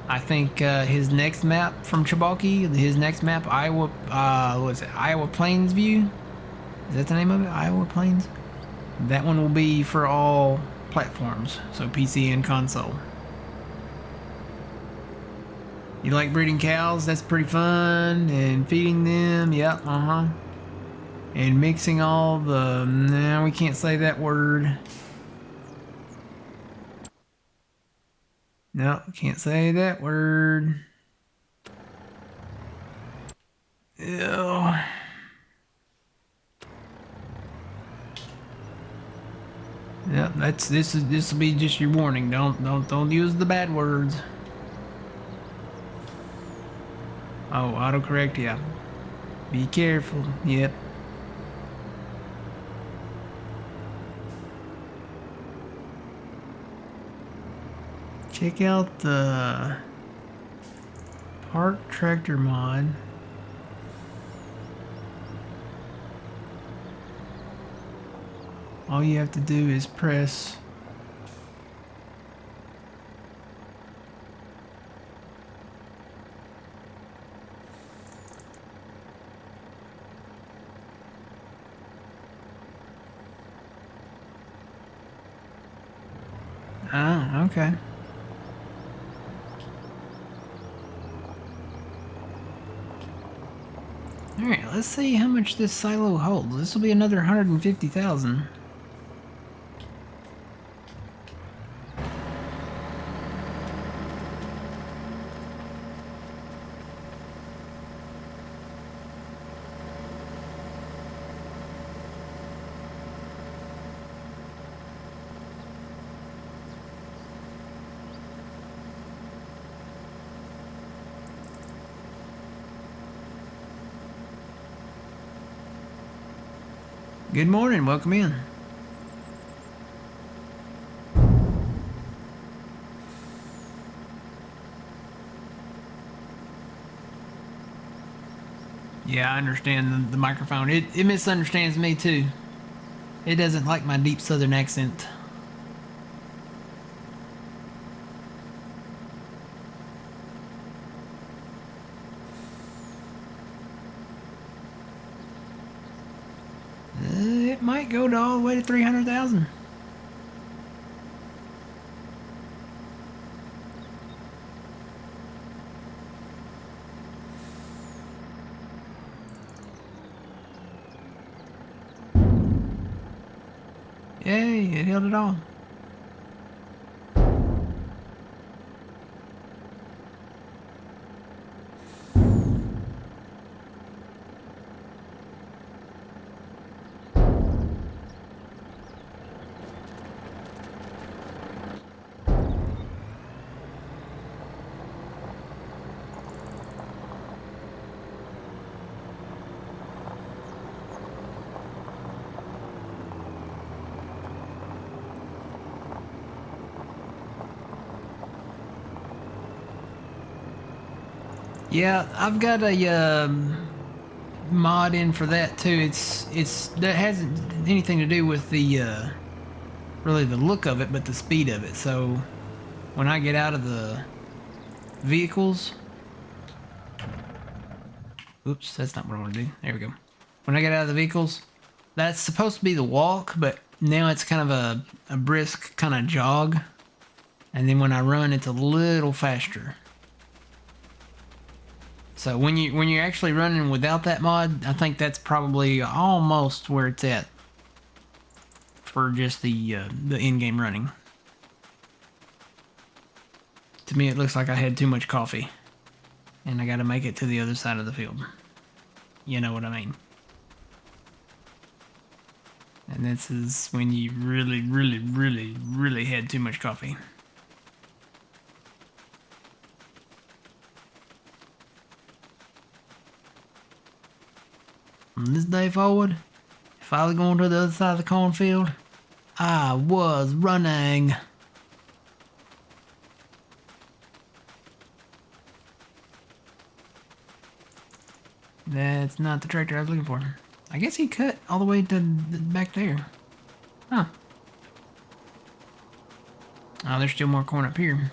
I think his next map from Celobuki, his next map, Iowa, what is it? Iowa Plains View? Is that the name of it? Iowa Plains? That one will be for all platforms, so PC and console. You like breeding cows? That's pretty fun. And feeding them, yep, And mixing all the, nah, we can't say that word. No, can't say that word. Ew. Yep, this will be just your warning. Don't use the bad words. Oh, autocorrect, yeah. Be careful. Yep. Check out the Park Tractor mod. All you have to do is press oh, okay. Alright, let's see how much this silo holds. This will be another 150,000. Good morning, welcome in. Yeah, I understand the microphone. It misunderstands me too. It doesn't like my deep southern accent. It might go to all the way to 300,000. Yay, it held it all. Yeah, I've got a mod in for that too. It's that hasn't anything to do with the really the look of it, but the speed of it. So when I get out of the vehicles, oops, that's not what I want to do. There we go. When I get out of the vehicles, that's supposed to be the walk, but now it's kind of a brisk kind of jog. And then when I run, it's a little faster. So when you're actually running without that mod, I think that's probably almost where it's at for just the in-game running. To me, it looks like I had too much coffee, and I got to make it to the other side of the field. You know what I mean? And this is when you really, really, really, really had too much coffee. From this day forward, if I was going to the other side of the cornfield, I was running. That's not the tractor I was looking for. I guess he cut all the way to back there. Huh. Oh, there's still more corn up here.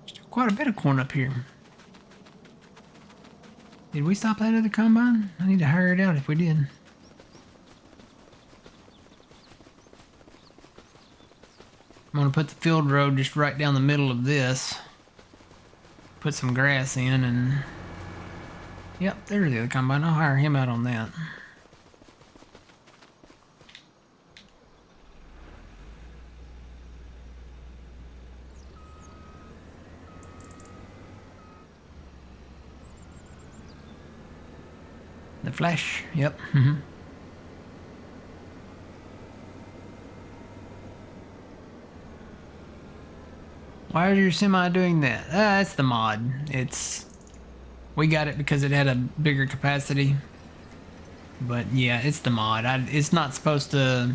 Still quite a bit of corn up here. Did we stop that other combine? I need to hire it out if we did. I'm gonna put the field road just right down the middle of this. Put some grass in and... Yep, there's the other combine. I'll hire him out on that. The flash, yep. Why is your semi doing that? That's the mod. We got it because it had a bigger capacity. But yeah, it's the mod. It's not supposed to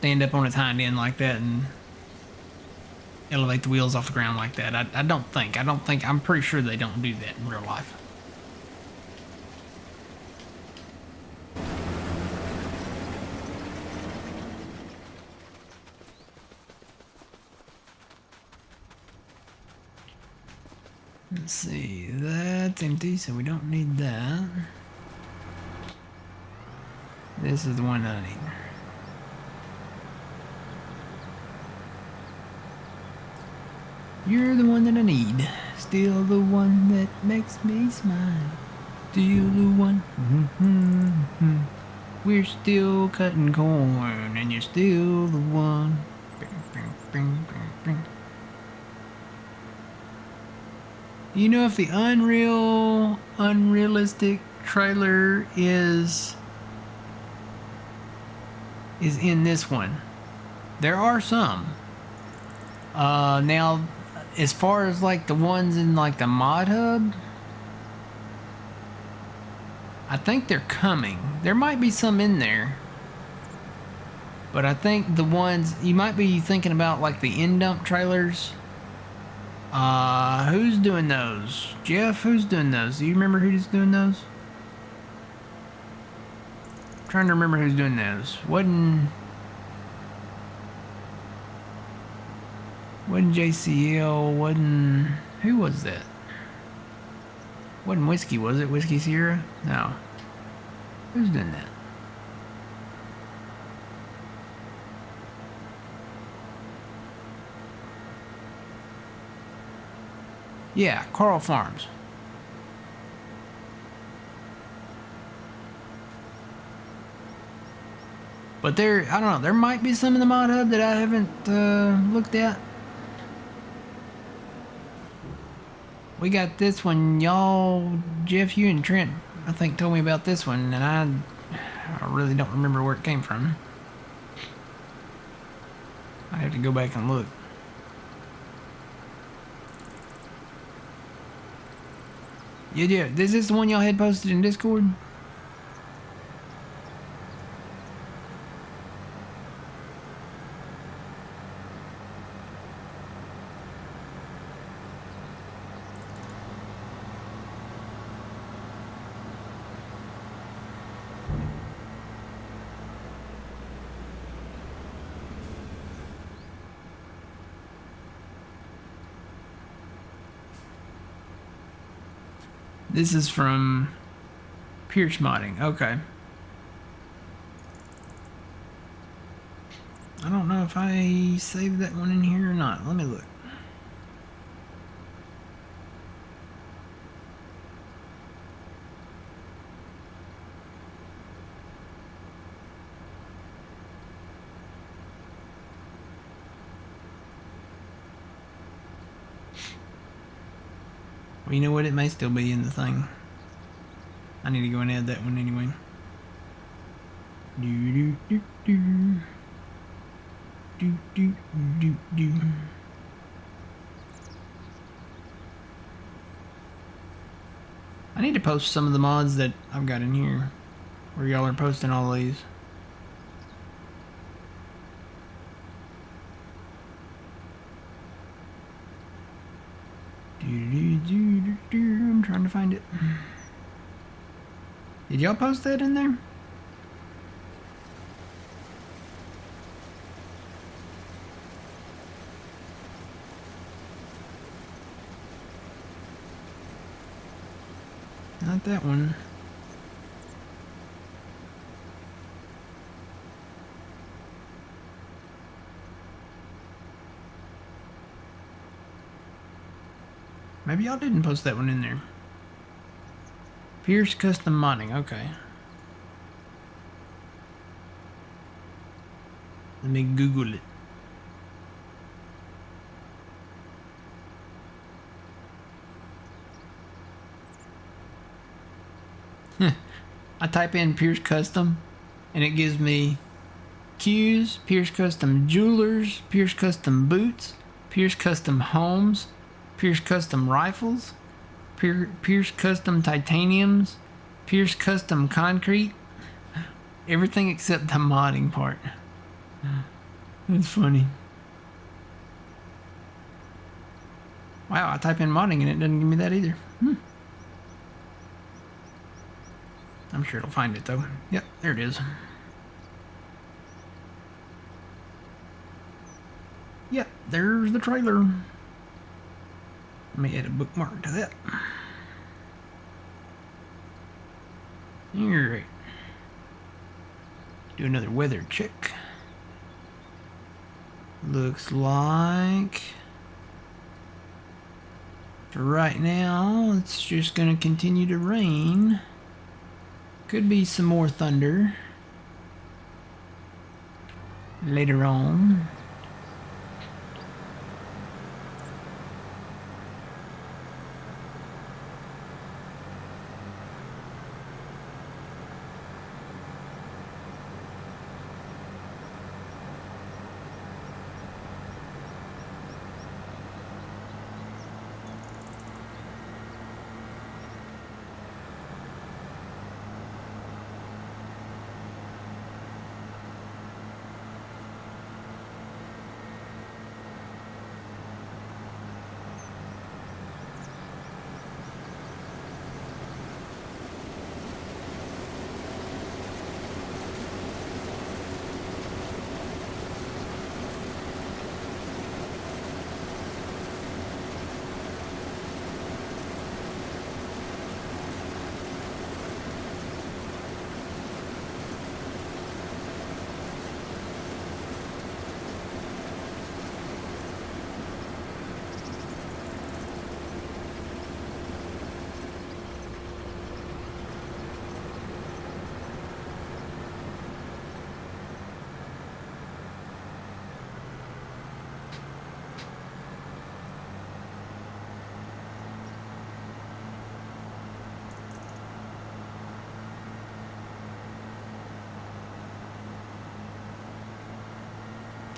stand up on its hind end like that and elevate the wheels off the ground like that. I don't think. I'm pretty sure they don't do that in real life. Let's see, that's empty, so we don't need that. This is the one that I need. You're the one that I need. Still the one that makes me smile. Still the one. We're still cutting corn, and you're still the one. Do you know if the unrealistic trailer is in this one? There are some. Now, as far as like the ones in like the mod hub, I think they're coming. There might be some in there. But I think the ones, you might be thinking about like the in-dump trailers. Who's doing those? Jeff, who's doing those? Do you remember who's doing those? I'm trying to remember who's doing those. Wasn't JCL, who was that? Wasn't Whiskey, was it? Whiskey Sierra? No. Who's doing that? Yeah, Coral Farms. But I don't know, there might be some in the mod hub that I haven't looked at. We got this one, y'all, Jeff, you and Trent, I think, told me about this one, and I really don't remember where it came from. I have to go back and look. Yeah, is this the one y'all had posted in Discord? This is from Pierce Modding. Okay. I don't know if I saved that one in here or not. Let me look. Well, you know what? It may still be in the thing. I need to go and add that one anyway. Do do do do. Do do do do. I need to post some of the mods that I've got in here, where y'all are posting all these. I'm trying to find it. Did y'all post that in there? Not that one. Maybe y'all didn't post that one in there. Pierce Custom Modding, okay. Let me Google it. I type in Pierce Custom and it gives me Q's, Pierce Custom Jewelers, Pierce Custom Boots, Pierce Custom Homes, Pierce Custom Rifles, Pierce Custom Titaniums, Pierce Custom Concrete. Everything except the modding part. That's funny. Wow, I type in modding and it doesn't give me that either. I'm sure it'll find it though. Yep, there it is. Yep, there's the trailer. Let me add a bookmark to that. Alright. Do another weather check. Looks like for right now it's just gonna continue to rain. Could be some more thunder later on.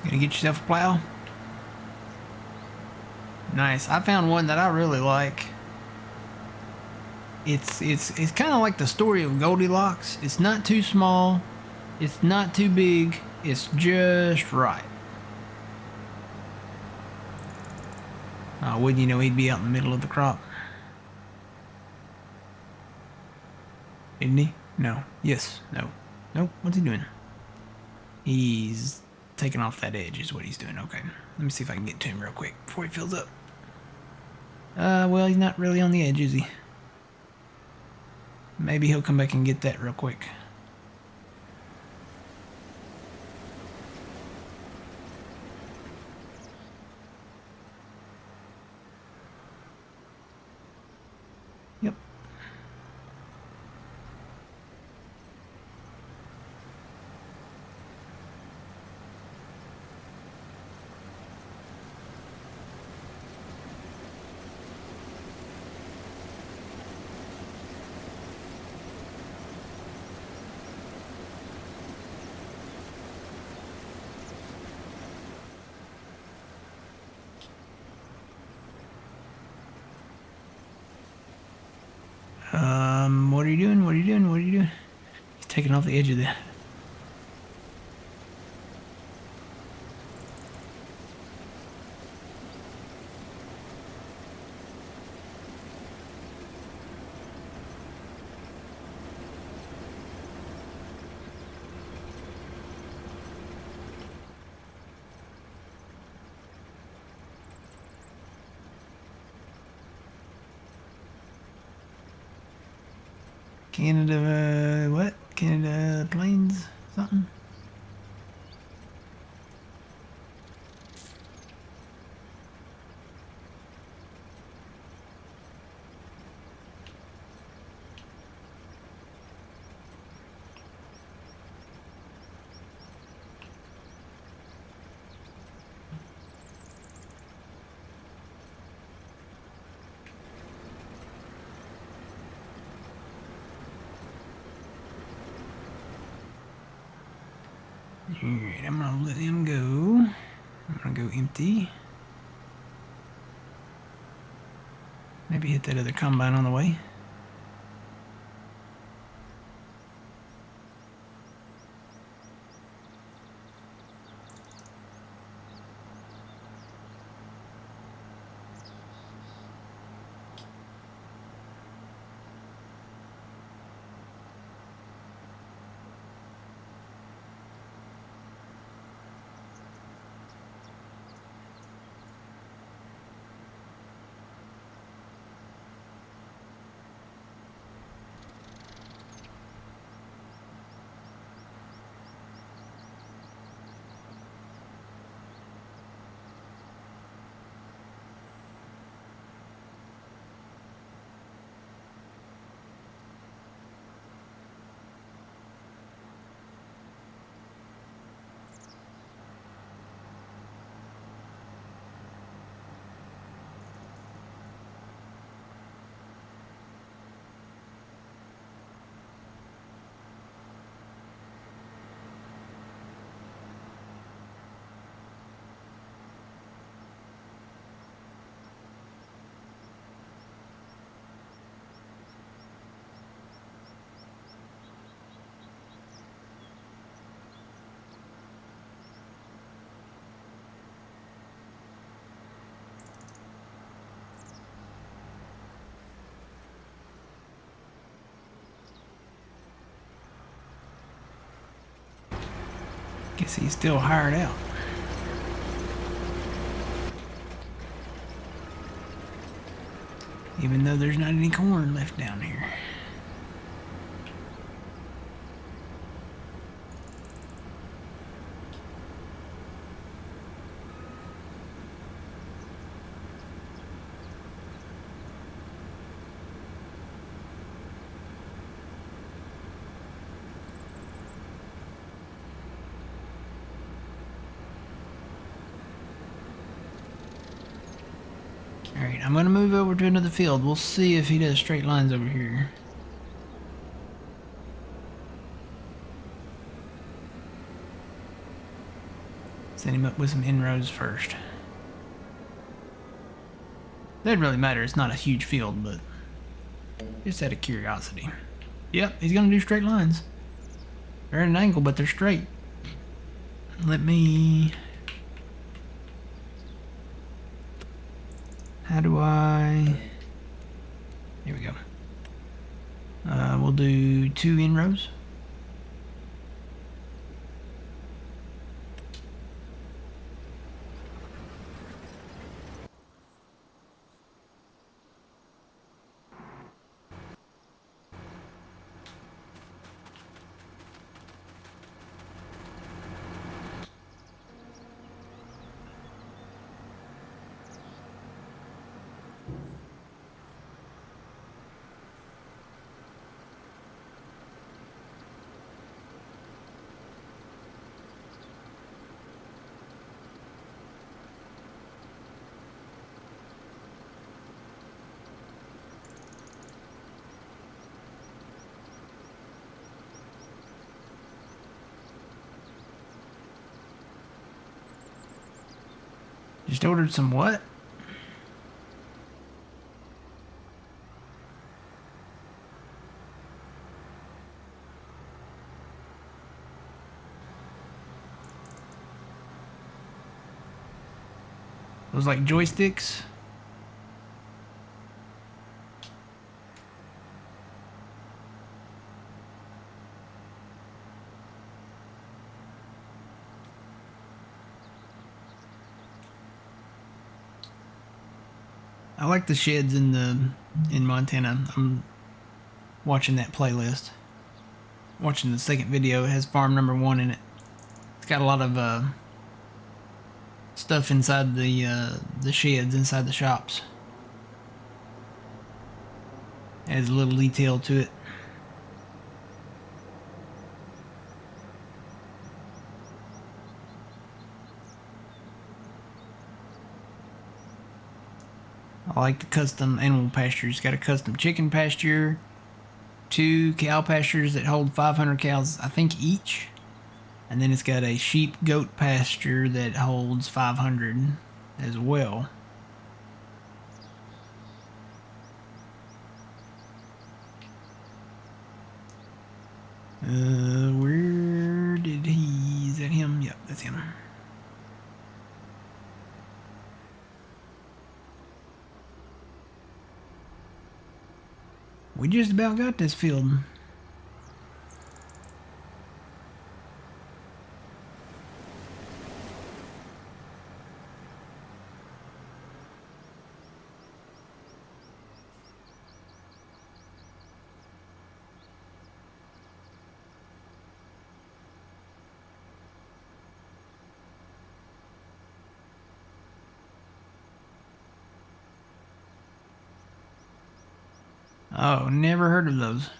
Gonna get yourself a plow? Nice. I found one that I really like. It's kind of like the story of Goldilocks. It's not too small. It's not too big. It's just right. Oh, wouldn't you know he'd be out in the middle of the crop? Isn't he? No. Yes. No. Nope. What's he doing? He's taking off that edge is what he's doing. Okay. Let me see if I can get to him real quick before he fills up. Well, he's not really on the edge, is he? Maybe he'll come back and get that real quick. What are you doing? What are you doing? What are you doing? He's taking off the edge of that. Canada, what? Canada Plains? Something? Alright, I'm gonna let him go. I'm gonna go empty. Maybe hit that other combine on the way. Guess he's still hired out. Even though there's not any corn left down here. Alright, I'm gonna move over to another field. We'll see if he does straight lines over here. Set him up with some inroads first. Doesn't really matter, it's not a huge field, but just out of curiosity. Yep, he's gonna do straight lines. They're at an angle, but they're straight. Let me... How do I... Here we go. We'll do 2 inrows. Just ordered some what? Those like joysticks. I like the sheds in Montana. I'm watching that playlist. Watching the second video. It has farm number 1 in it. It's got a lot of stuff inside the sheds, inside the shops. Adds a little detail to it. I like the custom animal pastures. Got a custom chicken pasture, 2 cow pastures that hold 500 cows, I think, each. And then it's got a sheep goat pasture that holds 500 as well. Where did he... Is that him? Yep, that's him. We just about got this field. Oh, never heard of those.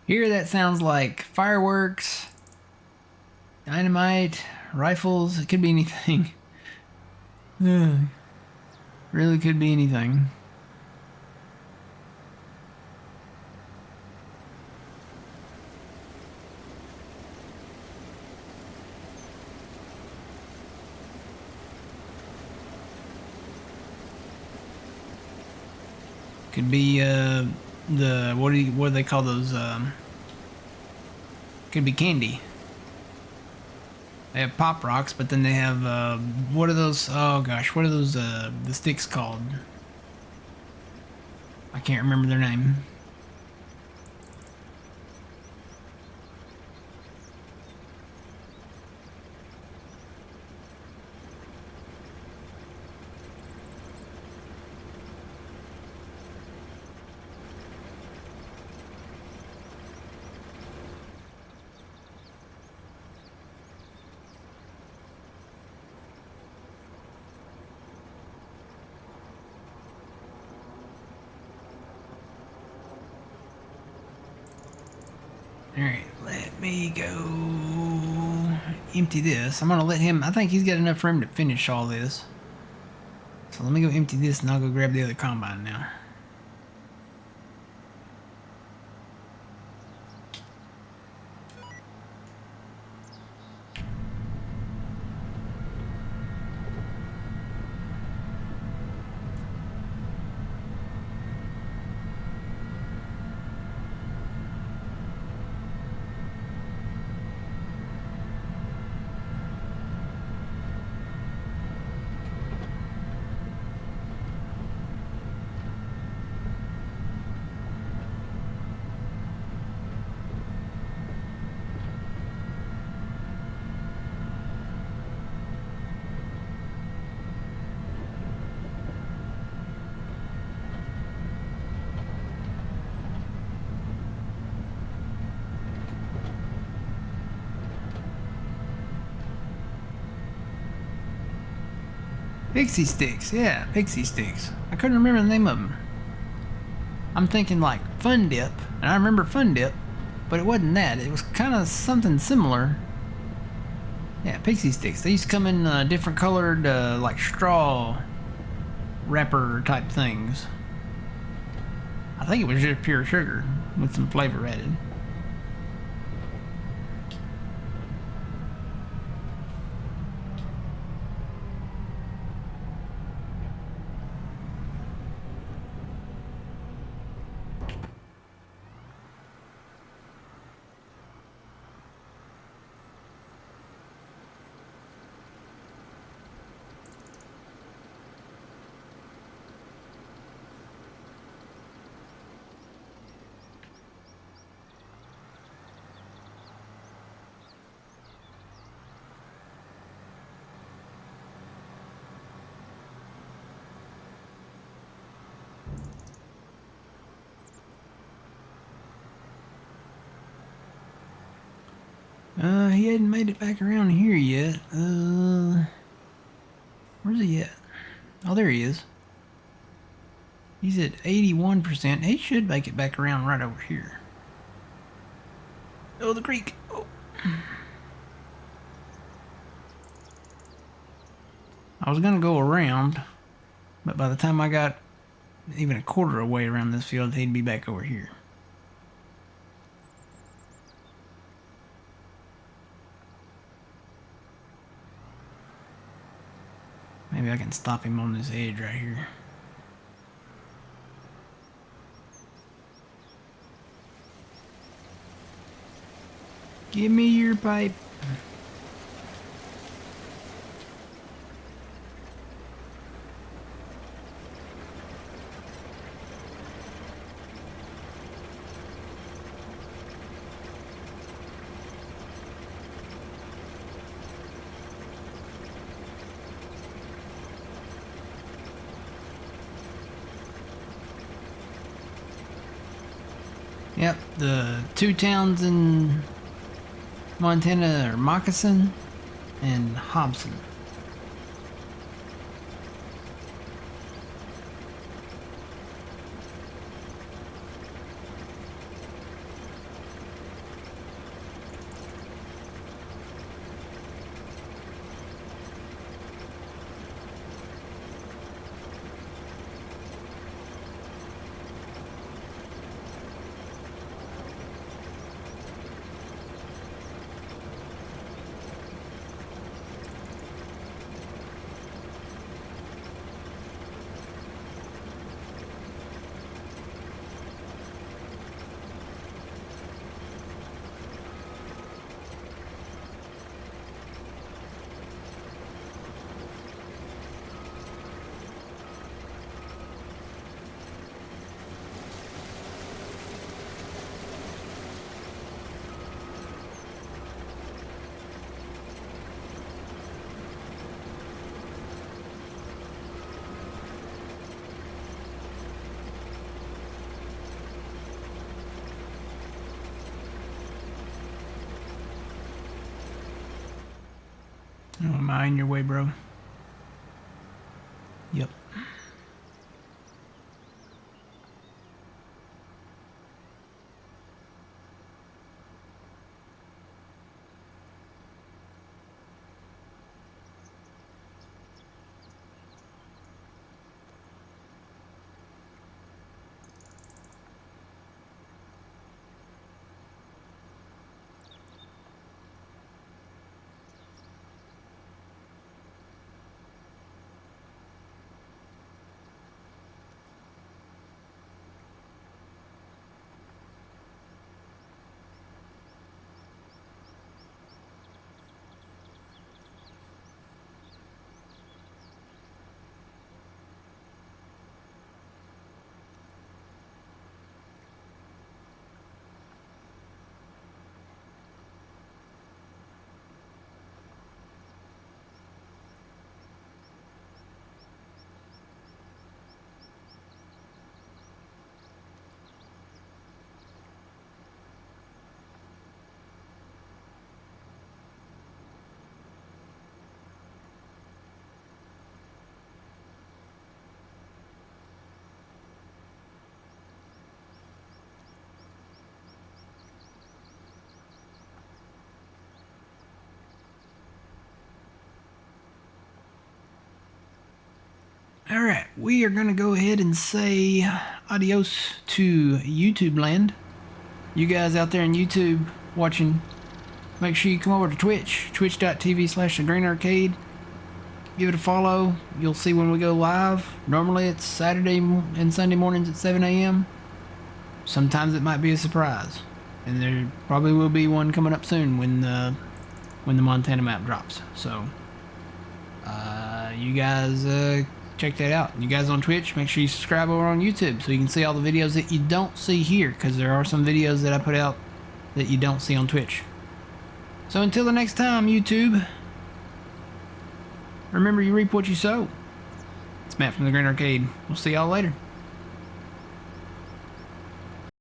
Here that sounds like fireworks, dynamite, rifles. It could be anything. Really could be anything. Could be the what do they call those? Could be candy. They have pop rocks, but then they have what are those? Oh gosh, what are those? The sticks called? I can't remember their name. Alright, let me go empty this. I'm gonna let him, I think he's got enough room to finish all this. So let me go empty this and I'll go grab the other combine now. Pixie sticks, yeah, pixie sticks. I couldn't remember the name of them. I'm thinking like Fun Dip, and I remember Fun Dip, but it wasn't that. It was kind of something similar. Yeah, pixie sticks. They used to come in different colored, like straw wrapper type things. I think it was just pure sugar with some flavor added. He hadn't made it back around here yet. Where's he at? Oh, there he is. He's at 81%. He should make it back around right over here. Oh, the creek. Oh. I was gonna go around, but by the time I got even a quarter of the way around this field, he'd be back over here. Maybe I can stop him on this edge right here. Give me your pipe. Yep, the two towns in Montana are Moccasin and Hobson. Oh, am I in your way, bro? Yep. Alright, we are going to go ahead and say adios to YouTube land. You guys out there in YouTube watching, make sure you come over to Twitch, twitch.tv/thegreenarcade. Give it a follow. You'll see when we go live. Normally it's Saturday and Sunday mornings at 7 a.m. Sometimes it might be a surprise. And there probably will be one coming up soon when the Montana map drops. So, you guys check that out. You guys on Twitch, make sure you subscribe over on YouTube so you can see all the videos that you don't see here, because there are some videos that I put out that you don't see on Twitch. So until the next time, YouTube, remember you reap what you sow. It's Matt from the Green Arcade. We'll see y'all later.